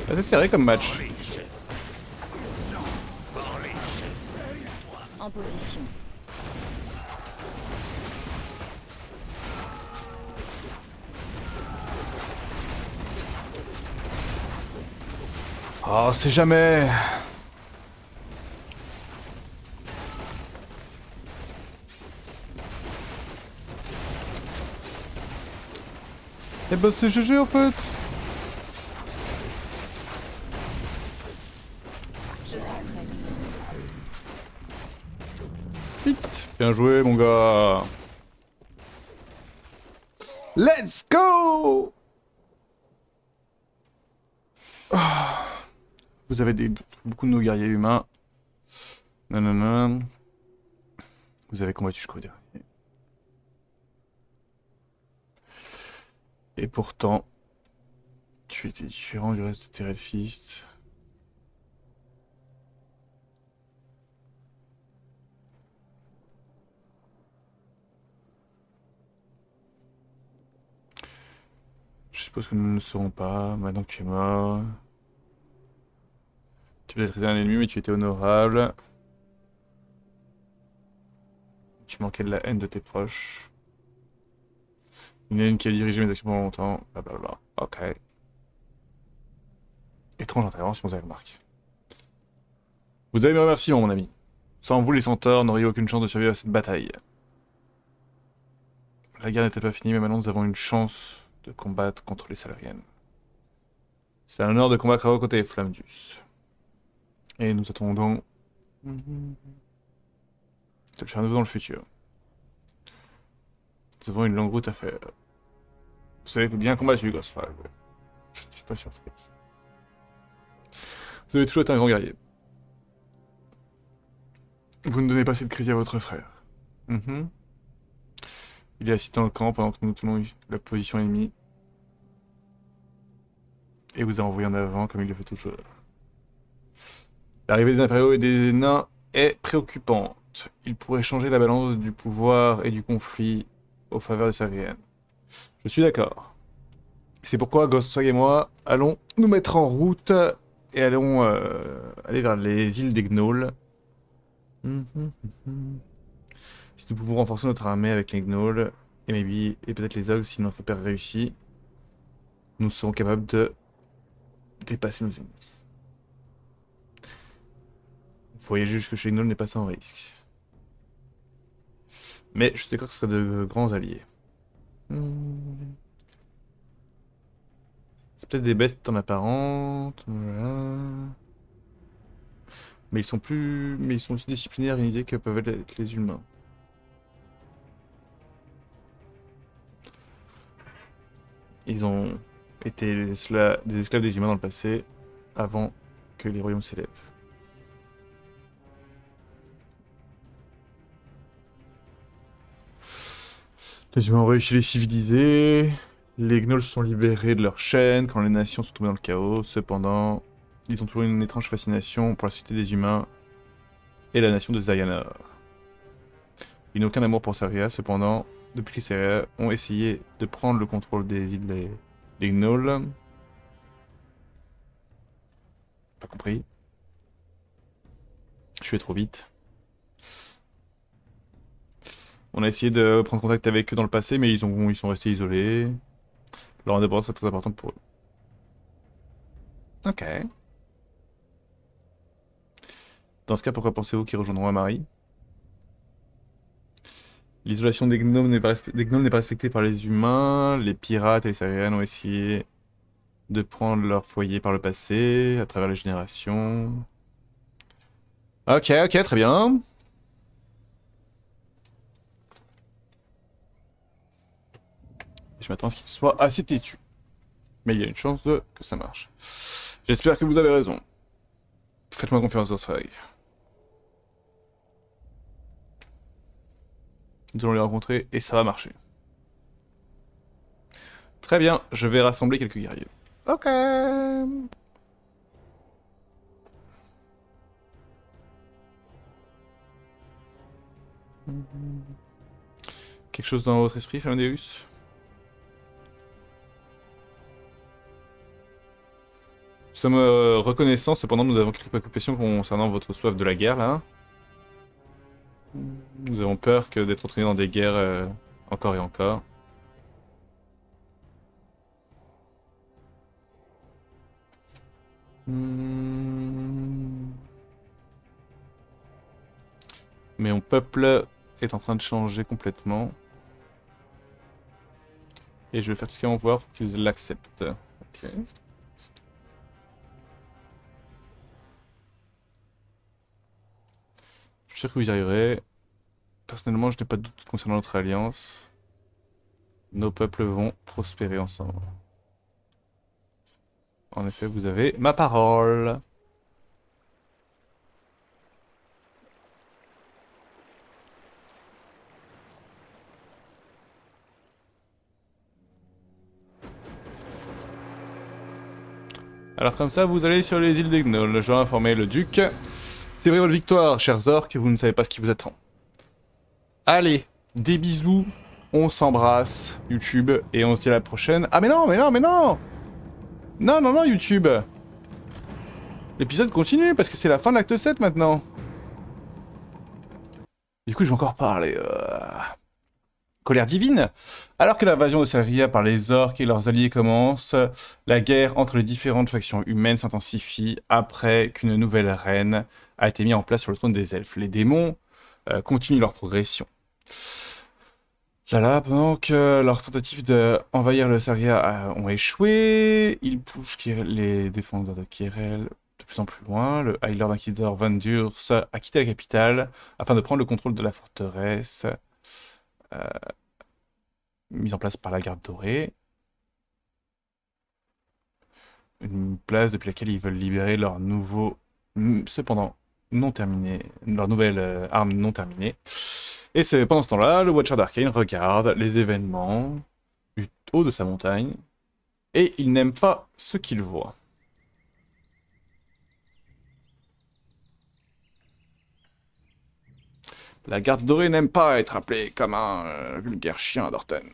Assez serré comme match. En position. Oh, c'est jamais. Eh ben c'est GG en fait. Je suis prête. Vite. Bien joué mon gars. Let's go. Ah. Vous avez beaucoup de nos guerriers humains. Non, non, non. Vous avez combattu jusqu'au dernier. Et pourtant, tu étais différent du reste de tes Redfists. Je suppose que nous ne le saurons pas, maintenant que tu es mort. Tu peut-être été un ennemi, mais tu étais honorable. Tu manquais de la haine de tes proches. Une haine qui a dirigé mes actions pendant longtemps. Blablabla. Ok. Étrange intervention, vous avez remarqué. Vous avez mes remerciements, mon ami. Sans vous, les centaures n'auriez aucune chance de survivre à cette bataille. La guerre n'était pas finie, mais maintenant nous avons une chance de combattre contre les Salariennes. C'est un honneur de combattre à vos côtés, Flamdius. Et nous attendons de le faire à nouveau dans le futur. Nous avons une longue route à faire. Vous avez bien combattu, Ghostfire. Je ne suis pas surpris. Vous avez toujours été un grand guerrier. Vous ne donnez pas assez de crédit à votre frère. Il est assis dans le camp pendant que nous tenons la position ennemie. Et vous a envoyé en avant comme il le fait toujours. L'arrivée des impériaux et des nains est préoccupante. Il pourrait changer la balance du pouvoir et du conflit au faveur des Salariennes. Je suis d'accord. C'est pourquoi Ghostwag et moi allons nous mettre en route et allons aller vers les îles des Gnolls. Si nous pouvons renforcer notre armée avec les Gnolls et peut-être les Ogres si notre père réussit, nous serons capables de dépasser nos ennemis. Voyager jusque chez les Gnolls n'est pas sans risque. Mais je suis d'accord que ce serait de grands alliés. C'est peut-être des bestes en apparente. Voilà. Mais ils sont aussi disciplinés et organisés que peuvent être les humains. Ils ont été des esclaves des humains dans le passé, avant que les royaumes s'élèvent. Les humains ont réussi à les civiliser. Les gnolls sont libérés de leurs chaînes quand les nations sont tombées dans le chaos. Cependant, ils ont toujours une étrange fascination pour la société des humains et la nation de Zayanar. Ils n'ont aucun amour pour Saria, cependant, depuis que les Saria ont essayé de prendre le contrôle des îles des gnolls. Pas compris. Je vais trop vite. On a essayé de prendre contact avec eux dans le passé, mais ils sont restés isolés. Leur indépendance est très importante pour eux. Ok. Dans ce cas, pourquoi pensez-vous qu'ils rejoindront Amari? L'isolation des gnomes n'est pas respectée par les humains. Les pirates et les Sarians ont essayé de prendre leur foyer par le passé, à travers les générations. Ok, ok, très bien. Je m'attends à ce qu'il soit assez têtu. Mais il y a une chance que ça marche. J'espère que vous avez raison. Faites-moi confiance, Oswald. Nous allons les rencontrer et ça va marcher. Très bien, je vais rassembler quelques guerriers. Ok. Quelque chose dans votre esprit, Flamedeus? Nous sommes reconnaissants, cependant nous avons quelques préoccupations concernant votre soif de la guerre là. Nous avons peur que d'être entraînés dans des guerres encore et encore. Mais mon peuple est en train de changer complètement. Et je vais faire tout ce qu'il y a en voir pour qu'ils l'acceptent. Ok. Je suis sûr que vous y arriverez. Personnellement, je n'ai pas de doute concernant notre alliance. Nos peuples vont prospérer ensemble. En effet, vous avez ma parole. Alors comme ça, vous allez sur les îles des Gnolls. Je vais informer le duc. C'est vrai votre victoire, chers orques, vous ne savez pas ce qui vous attend. Allez, des bisous, on s'embrasse, YouTube, et on se dit à la prochaine. Ah mais non, mais non, mais non! Non, non, non, YouTube! L'épisode continue, parce que c'est la fin de l'acte 7 maintenant. Du coup, je vais encore parler. Colère divine. Alors que l'invasion de Selria par les orques et leurs alliés commence, la guerre entre les différentes factions humaines s'intensifie après qu'une nouvelle reine a été mise en place sur le trône des elfes. Les démons continuent leur progression. Là, pendant que leurs tentatives d'envahir le Selria ont échoué, ils poussent les défenseurs de Kyrel de plus en plus loin. Le High Lord Inquisitor Von Durs a quitté la capitale afin de prendre le contrôle de la forteresse. Mise en place par la Garde Dorée. Une place depuis laquelle ils veulent libérer leur nouveau, cependant non terminé, leur nouvelle arme non terminée. Et c'est pendant ce temps-là, le Watcher d'Arcane regarde les événements du haut de sa montagne et il n'aime pas ce qu'il voit. La Garde Dorée n'aime pas être appelée comme un vulgaire chien d'Orten.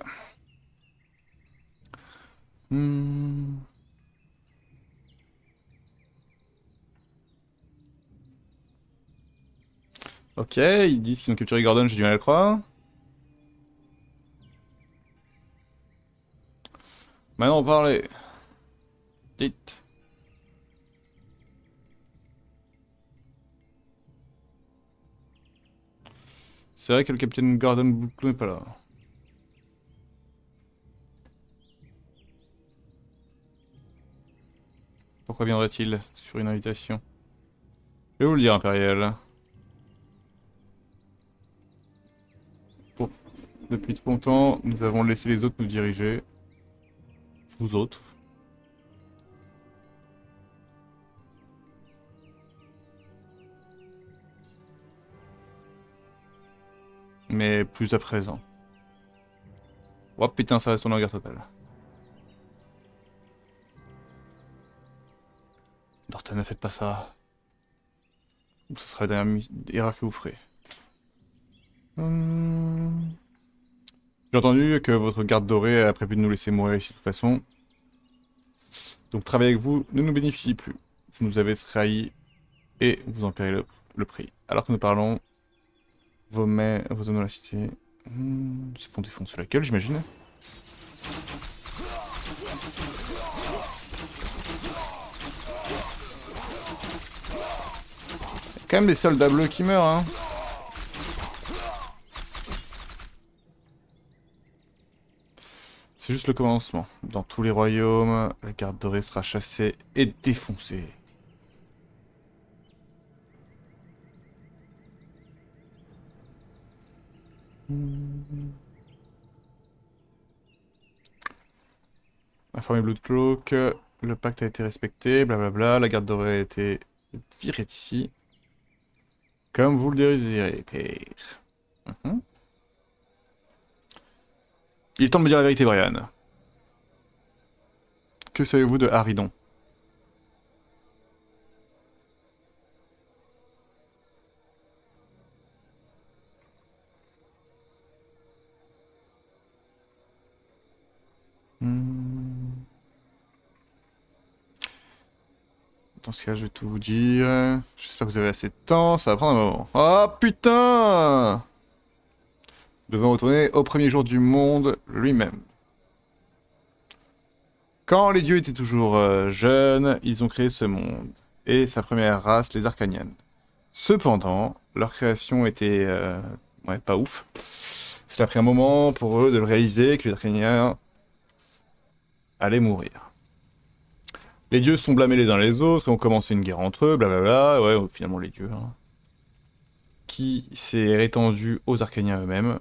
Ok, ils disent qu'ils ont capturé Gordon, j'ai du mal à le croire. Maintenant, parlez. Dites. C'est vrai que le capitaine Gordon Blue n'est pas là. Pourquoi viendrait-il sur une invitation? Je vais vous le dire, Impérial. Bon, depuis trop longtemps, nous avons laissé les autres nous diriger. Vous autres. Mais plus à présent. Oh putain, ça reste en guerre totale. Dorten, ne faites pas ça. Ce sera la dernière erreur que vous ferez. J'ai entendu que votre garde dorée a prévu de nous laisser mourir ici de toute façon. Donc travailler avec vous ne nous bénéficie plus. Vous nous avez trahis et vous en paierez le prix. Alors que nous parlons, vos hommes de la cité se font défoncer la gueule, j'imagine. Quand même des soldats bleus qui meurent, hein. juste le commencement. Dans tous les royaumes, la garde dorée sera chassée et défoncée. Informé Bloodcloak, le pacte a été respecté, blablabla, la garde dorée a été virée d'ici. Comme vous le désirez, père. Il est temps de me dire la vérité, Brian. Que savez-vous de Haridon? Dans ce cas, je vais tout vous dire. J'espère que vous avez assez de temps, ça va prendre un moment. Ah putain! Nous devons retourner au premier jour du monde lui-même. Quand les dieux étaient toujours jeunes, ils ont créé ce monde, et sa première race, les Arcanians. Cependant, leur création était ouais, pas ouf. Cela a pris un moment pour eux de le réaliser que les Arcaniens allaient mourir. Les dieux sont blâmés les uns les autres et ont commencé une guerre entre eux, blablabla, ouais, finalement les dieux, hein, qui s'est rétendue aux Arcaniens eux-mêmes.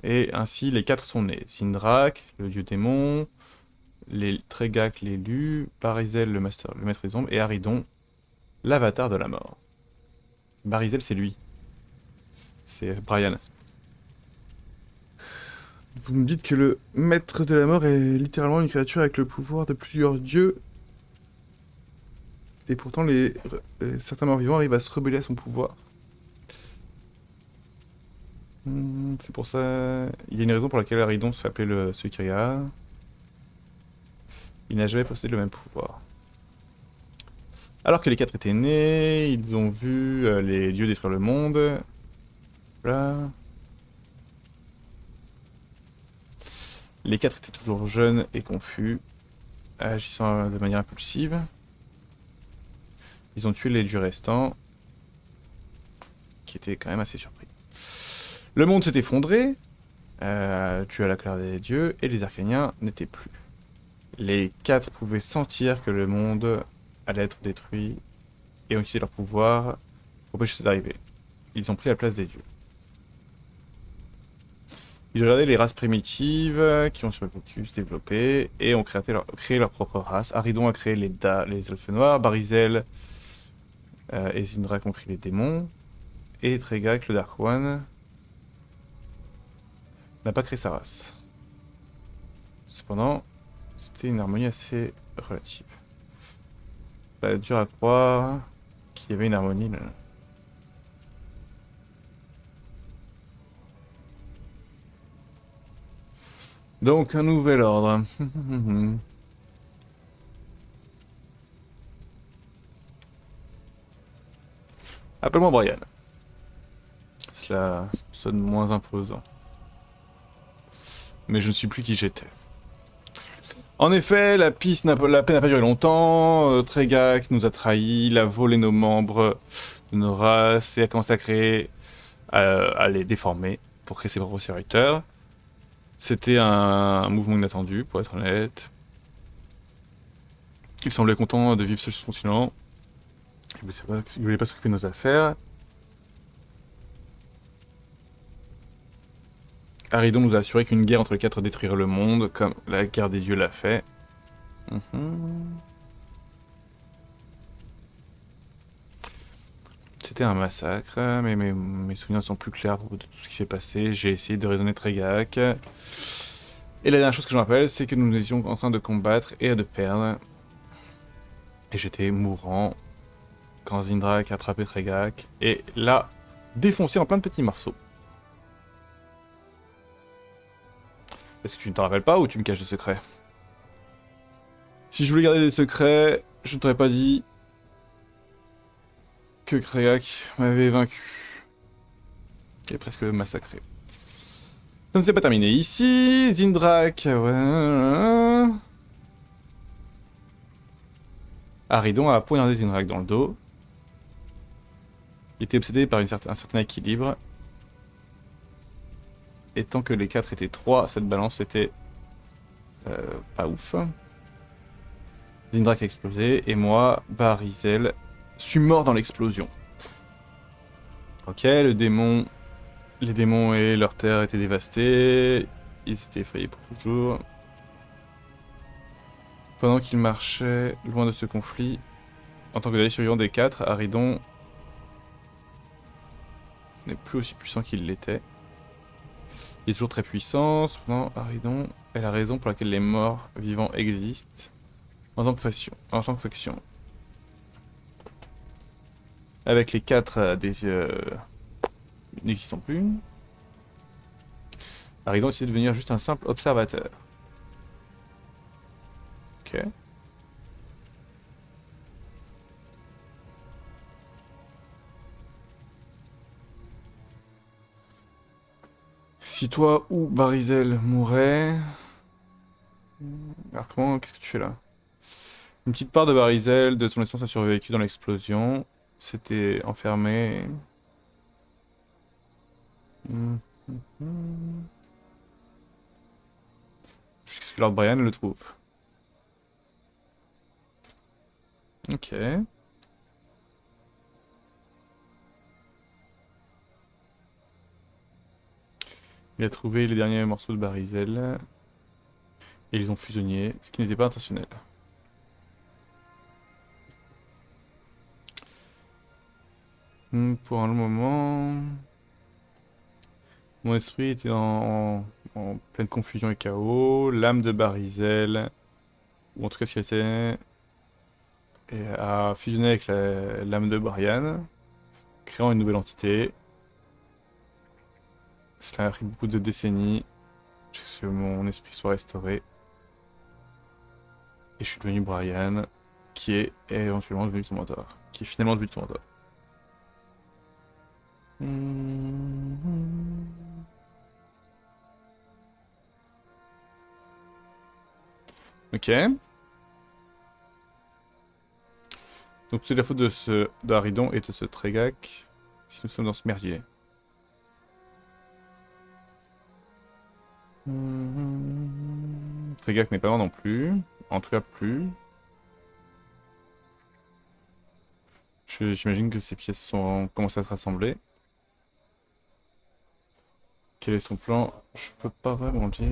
Et ainsi, les quatre sont nés. Sindrak, le dieu démon, les Tregak, l'élu, Barizel, le maître des ombres, et Haridon, l'avatar de la mort. Barizel, c'est lui. C'est Brian. Vous me dites que le maître de la mort est littéralement une créature avec le pouvoir de plusieurs dieux. Et pourtant, certains morts vivants arrivent à se rebeller à son pouvoir. C'est pour ça... Il y a une raison pour laquelle Haridon se fait appeler le Sukiria. Il n'a jamais possédé le même pouvoir. Alors que les quatre étaient nés, ils ont vu les dieux détruire le monde. Voilà. Les quatre étaient toujours jeunes et confus, agissant de manière impulsive. Ils ont tué les dieux restants, qui étaient quand même assez surpris. Le monde s'est effondré, tué à la colère des dieux, et les Arcaniens n'étaient plus. Les quatre pouvaient sentir que le monde allait être détruit, et ont utilisé leur pouvoir pour empêcher ça d'arriver. Ils ont pris la place des dieux. Ils ont regardé les races primitives qui ont survécu, se développer, et ont créé leur propre race. Haridon a créé les elfes noirs, Barizel et Sindrak ont créé les démons, et Tregak, le Dark One, n'a pas créé sa race. Cependant, c'était une harmonie assez relative. C'est dur à croire qu'il y avait une harmonie là. Donc un nouvel ordre. Appelle-moi Brian. Cela sonne moins imposant. Mais je ne suis plus qui j'étais. En effet, la paix n'a pas duré longtemps. Tregak nous a trahis, il a volé nos membres de nos races et a commencé à les déformer pour créer ses propres serviteurs. C'était un mouvement inattendu, pour être honnête. Il semblait content de vivre seul sur son continent. Il ne voulait pas s'occuper de nos affaires. Haridon nous a assuré qu'une guerre entre les quatre détruirait le monde, comme la guerre des dieux l'a fait. C'était un massacre, mais mes souvenirs sont plus clairs de tout ce qui s'est passé. J'ai essayé de raisonner Tregak. Et la dernière chose que je me rappelle, c'est que nous étions en train de combattre et de perdre. Et j'étais mourant quand Sindrak a attrapé Tregak et l'a défoncé en plein de petits morceaux. Est-ce que tu ne t'en rappelles pas ou tu me caches des secrets? Si je voulais garder des secrets, je ne t'aurais pas dit que Tregak m'avait vaincu et presque massacré. Ça ne s'est pas terminé ici. Sindrak, ouais. Haridon a poignardé Sindrak dans le dos. Il était obsédé par un certain équilibre. Et tant que les 4 étaient 3, cette balance était pas ouf. Zindrak a explosé, et moi, Barizel, suis mort dans l'explosion. Ok, les démons et leur terre étaient dévastés. Ils étaient effrayés pour toujours. Pendant qu'ils marchaient loin de ce conflit, en tant que dernier survivant des 4, Aridon n'est plus aussi puissant qu'il l'était. Il est toujours très puissant, cependant Aridon est la raison pour laquelle les morts vivants existent en tant que faction. Avec les 4 n'existant plus, Aridon essaie de devenir juste un simple observateur. Ok. Si toi ou Barizel mourait... Alors qu'est-ce que tu fais là? Une petite part de Barizel, de son essence, a survécu dans l'explosion. S'était enfermé. Jusqu'à ce que Lord Brian le trouve. Ok. Il a trouvé les derniers morceaux de Barizel. Et ils ont fusionné, ce qui n'était pas intentionnel. Pour un long moment... Mon esprit était en pleine confusion et chaos. L'âme de Barizel, ou en tout cas ce qu'elle était, a fusionné avec l'âme de Brian, créant une nouvelle entité. Cela a pris beaucoup de décennies jusqu'à ce que mon esprit soit restauré. Et je suis devenu Brian, qui est éventuellement devenu ton mentor. Qui est finalement devenu ton mentor. Ok. Donc c'est la faute de Haridon et de ce Tregak, si nous sommes dans ce merdier. Tregak n'est pas mort non plus. En tout cas plus. J'imagine que ces pièces sont commencé à se rassembler. Quel est son plan? Je peux pas vraiment dire.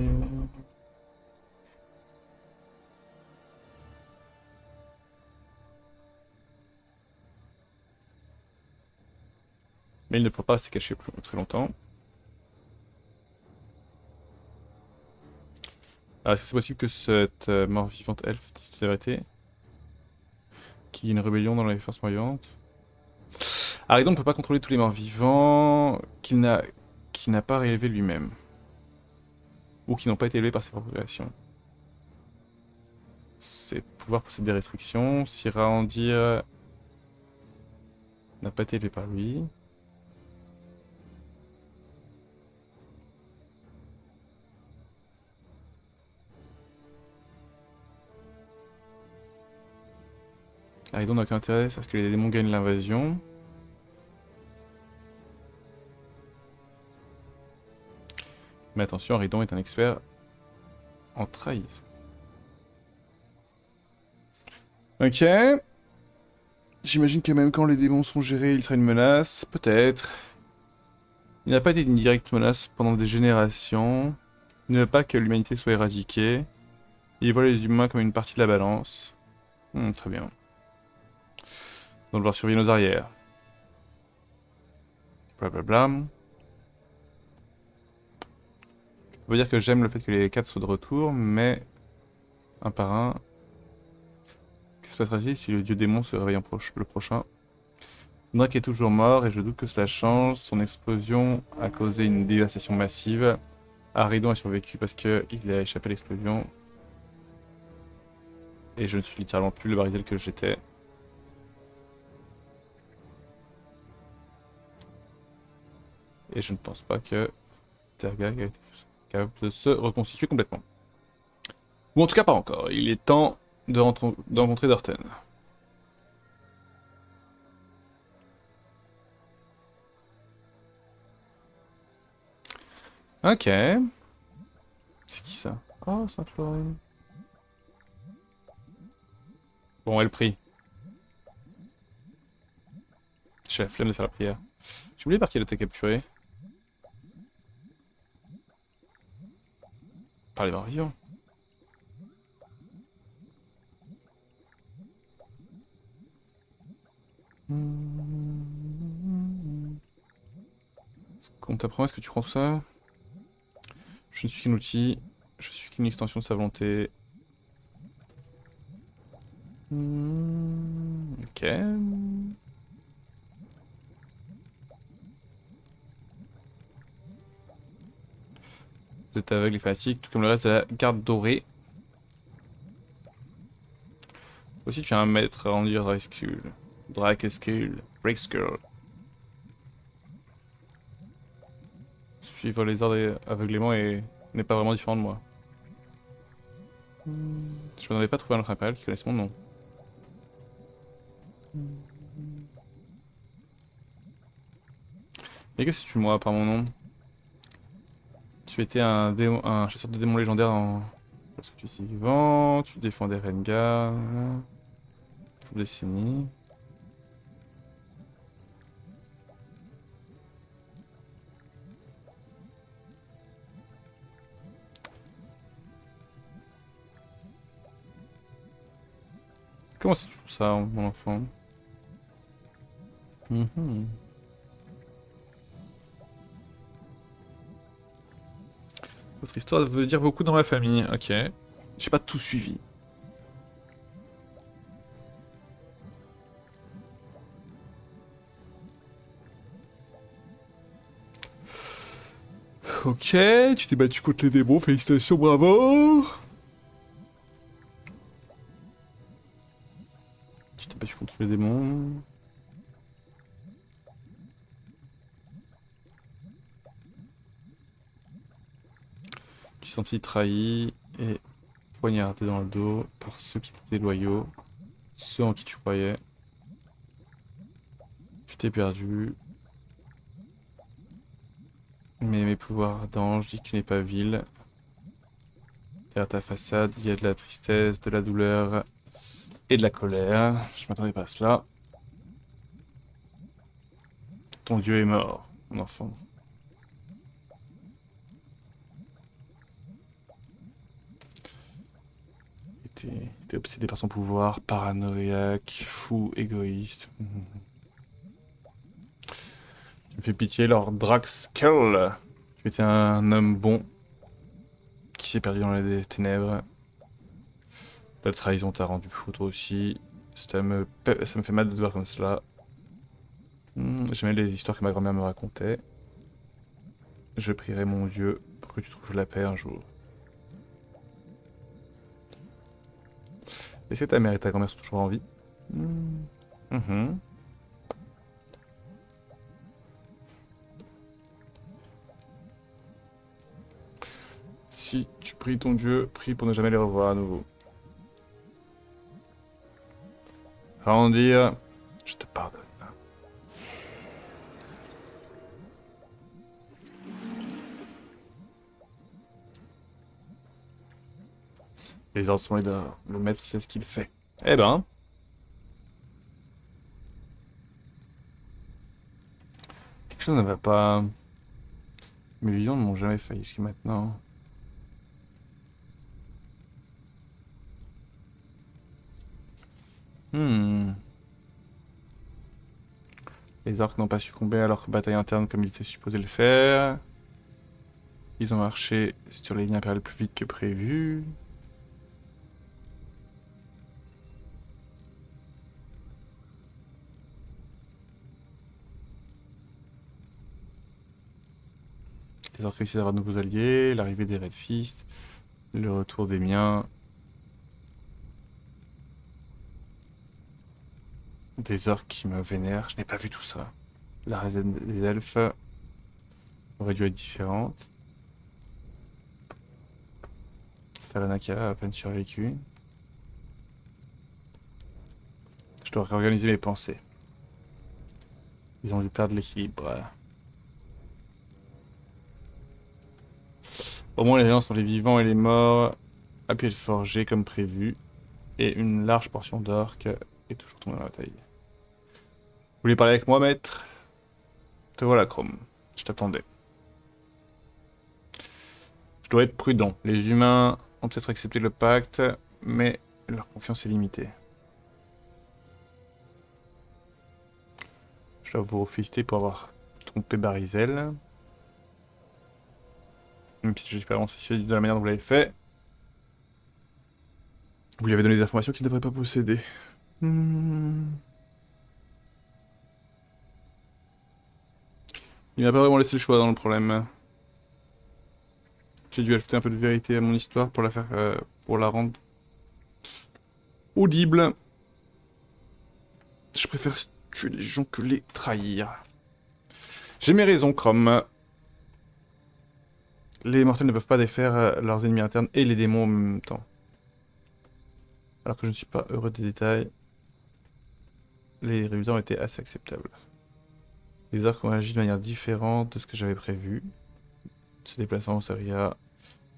Mais il ne peut pas se cacher plus très longtemps. Alors, est-ce que c'est possible que cette mort vivante elfe dise la vérité? Qu'il y ait une rébellion dans les forces moyennes? Aridon ne peut pas contrôler tous les morts vivants qu'il n'a pas réélevé lui-même. Ou qui n'ont pas été élevés par ses propres créations. Ses pouvoirs possèdent des restrictions. Si Raandir n'a pas été élevé par lui. Aridon n'a aucun intérêt à ce que les démons gagnent l'invasion. Mais attention, Aridon est un expert en trahison. Ok. J'imagine que même quand les démons sont gérés, il sera une menace. Peut-être. Il n'a pas été une directe menace pendant des générations. Il ne veut pas que l'humanité soit éradiquée. Il voit les humains comme une partie de la balance. Très bien. On va devoir surveiller nos arrières. Blablabla. Je peux dire que j'aime le fait que les 4 soient de retour, mais un par un. Que se passera-t-il si le dieu démon se réveille le prochain? Drake est toujours mort et je doute que cela change. Son explosion a causé une dévastation massive. Aridon a survécu parce qu'il a échappé à l'explosion. Et je ne suis littéralement plus le Barizel que j'étais. Et je ne pense pas que Tergag a été capable de se reconstituer complètement. Ou en tout cas pas encore. Il est temps de rencontrer Dorten. Ok. C'est qui ça? Oh, Sainte-Florine. Bon, elle prie. J'ai la flemme de faire la prière. J'ai oublié par qui elle était capturée. Par les morts vivants. On t'apprend, est-ce que tu crois tout ça? Je ne suis qu'un outil. Je suis qu'une extension de sa volonté. Ok. Vous êtes aveugle et fanatique, tout comme le reste de la garde dorée. Aussi, tu as un maître à rendu Drakeskull. Drakeskull. Drakeskull. Suivre les ordres aveuglément n'est pas vraiment différent de moi. Je n'en avais pas trouvé un autre impérial qui connaisse mon nom. Et qu'est-ce que tu moi par mon nom? Tu étais un chasseur de démons légendaire en... Lorsque tu es vivant, tu défendais Rengar... Pour décennies. Comment sais-tu tout ça, mon enfant? Mhm. Votre histoire veut dire beaucoup dans ma famille, ok. J'ai pas tout suivi. Ok, tu t'es battu contre les démons, félicitations, bravo! Tu t'es battu contre les démons. Tu t'es senti trahi et poignardé dans le dos par ceux qui t'étaient loyaux, ceux en qui tu croyais. Tu t'es perdu. Mais mes pouvoirs d'ange disent que tu n'es pas vil. Derrière ta façade, il y a de la tristesse, de la douleur et de la colère. Je m'attendais pas à cela. Ton dieu est mort, mon enfant. T'es obsédé par son pouvoir, paranoïaque, fou, égoïste. Tu me fais pitié, Lord Draxkel. Tu étais un homme bon qui s'est perdu dans les ténèbres. La trahison t'a rendu fou toi aussi. Ça me fait mal de te voir comme cela. J'aimais les histoires que ma grand-mère me racontait. Je prierai mon Dieu pour que tu trouves la paix un jour. Est-ce que ta mère et ta grand-mère sont toujours en vie? Mhm. Si tu pries ton Dieu, prie pour ne jamais les revoir à nouveau. Rendir, je te pardonne. Les ordres sont les leurs. Le maître sait ce qu'il fait. Eh ben, quelque chose ne va pas. Mes visions ne m'ont jamais failli jusqu'à maintenant. Hmm. Les orques n'ont pas succombé à leur bataille interne comme ils étaient supposés le faire. Ils ont marché sur les lignes impériales plus vite que prévu. Les orques réussissent à avoir de nouveaux alliés, l'arrivée des Red Fist, le retour des miens. Des orques qui me vénèrent, je n'ai pas vu tout ça. La race des elfes aurait dû être différente. Salanaka a à peine survécu. Je dois réorganiser mes pensées. Ils ont dû perdre l'équilibre. Au moins les alliances entre les vivants et les morts a pu être forgée comme prévu. Et une large portion d'orques est toujours tombée dans la bataille. Vous voulez parler avec moi, maître? Te voilà, Chrome. Je t'attendais. Je dois être prudent. Les humains ont peut-être accepté le pacte, mais leur confiance est limitée. Je dois vous féliciter pour avoir trompé Barizel. Même si je suis pas vraiment satisfait de la manière dont vous l'avez fait. Vous lui avez donné des informations qu'il ne devrait pas posséder. Il m'a pas vraiment laissé le choix dans le problème. J'ai dû ajouter un peu de vérité à mon histoire pour la faire, pour la rendre audible. Je préfère tuer les gens que les trahir. J'ai mes raisons, Chrome. Les mortels ne peuvent pas défaire leurs ennemis internes et les démons en même temps. Alors que je ne suis pas heureux des détails, les résultats ont été assez acceptables. Les orques ont agi de manière différente de ce que j'avais prévu. Se déplaçant en Saria,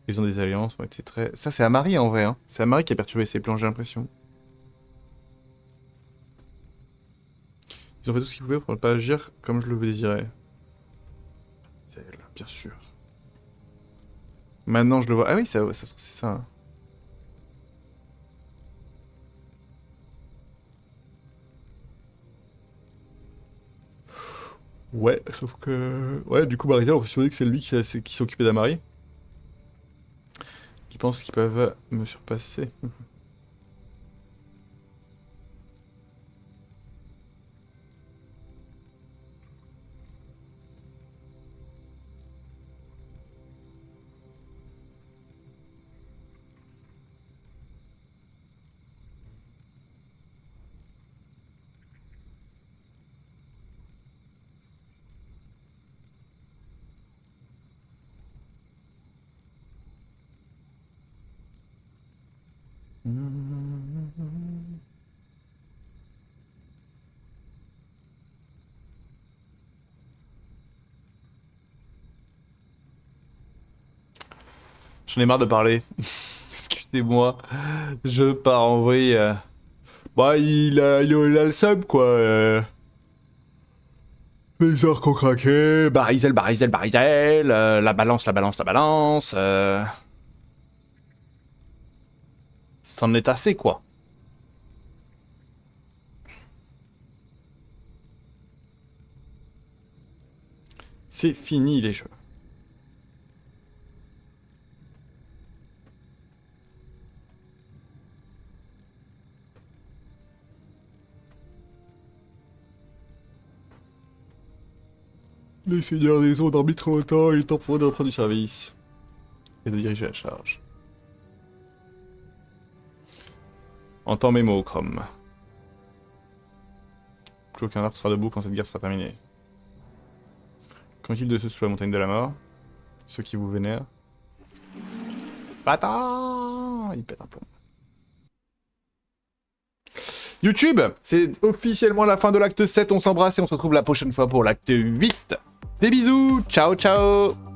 ils ont des alliances, ont été très... Ça c'est Amari en vrai, hein. C'est Amari qui a perturbé ces plans, j'ai l'impression. Ils ont fait tout ce qu'ils pouvaient pour ne pas agir comme je le désirais. C'est elle, bien sûr. Maintenant je le vois... Ah oui, ça se trouve c'est ça. Hein. Ouais, sauf que... Ouais, du coup, Barizel, on peut supposer que c'est lui qui s'est occupé d'Amari. Ils pensent qu'ils peuvent me surpasser. J'en ai marre de parler. Excusez-moi. Je pars en vrille. Bah, il a le seum, quoi. Les orques ont craqué. Barizel, Barizel, Barizel. La balance, la balance, la balance. C'en est assez, quoi. C'est fini, les jeux. Les seigneurs des eaux ont dormi trop longtemps, il est temps pour eux de reprendre du service. Et de diriger la charge. Entends mes mots, Chrome. Plus aucun arc sera debout quand cette guerre sera terminée. Qu'en est-il de ceux sous la montagne de la mort? Ceux qui vous vénèrent? Bâtard! Il pète un plomb. YouTube, c'est officiellement la fin de l'acte 7, on s'embrasse et on se retrouve la prochaine fois pour l'acte 8. Des bisous, ciao ciao!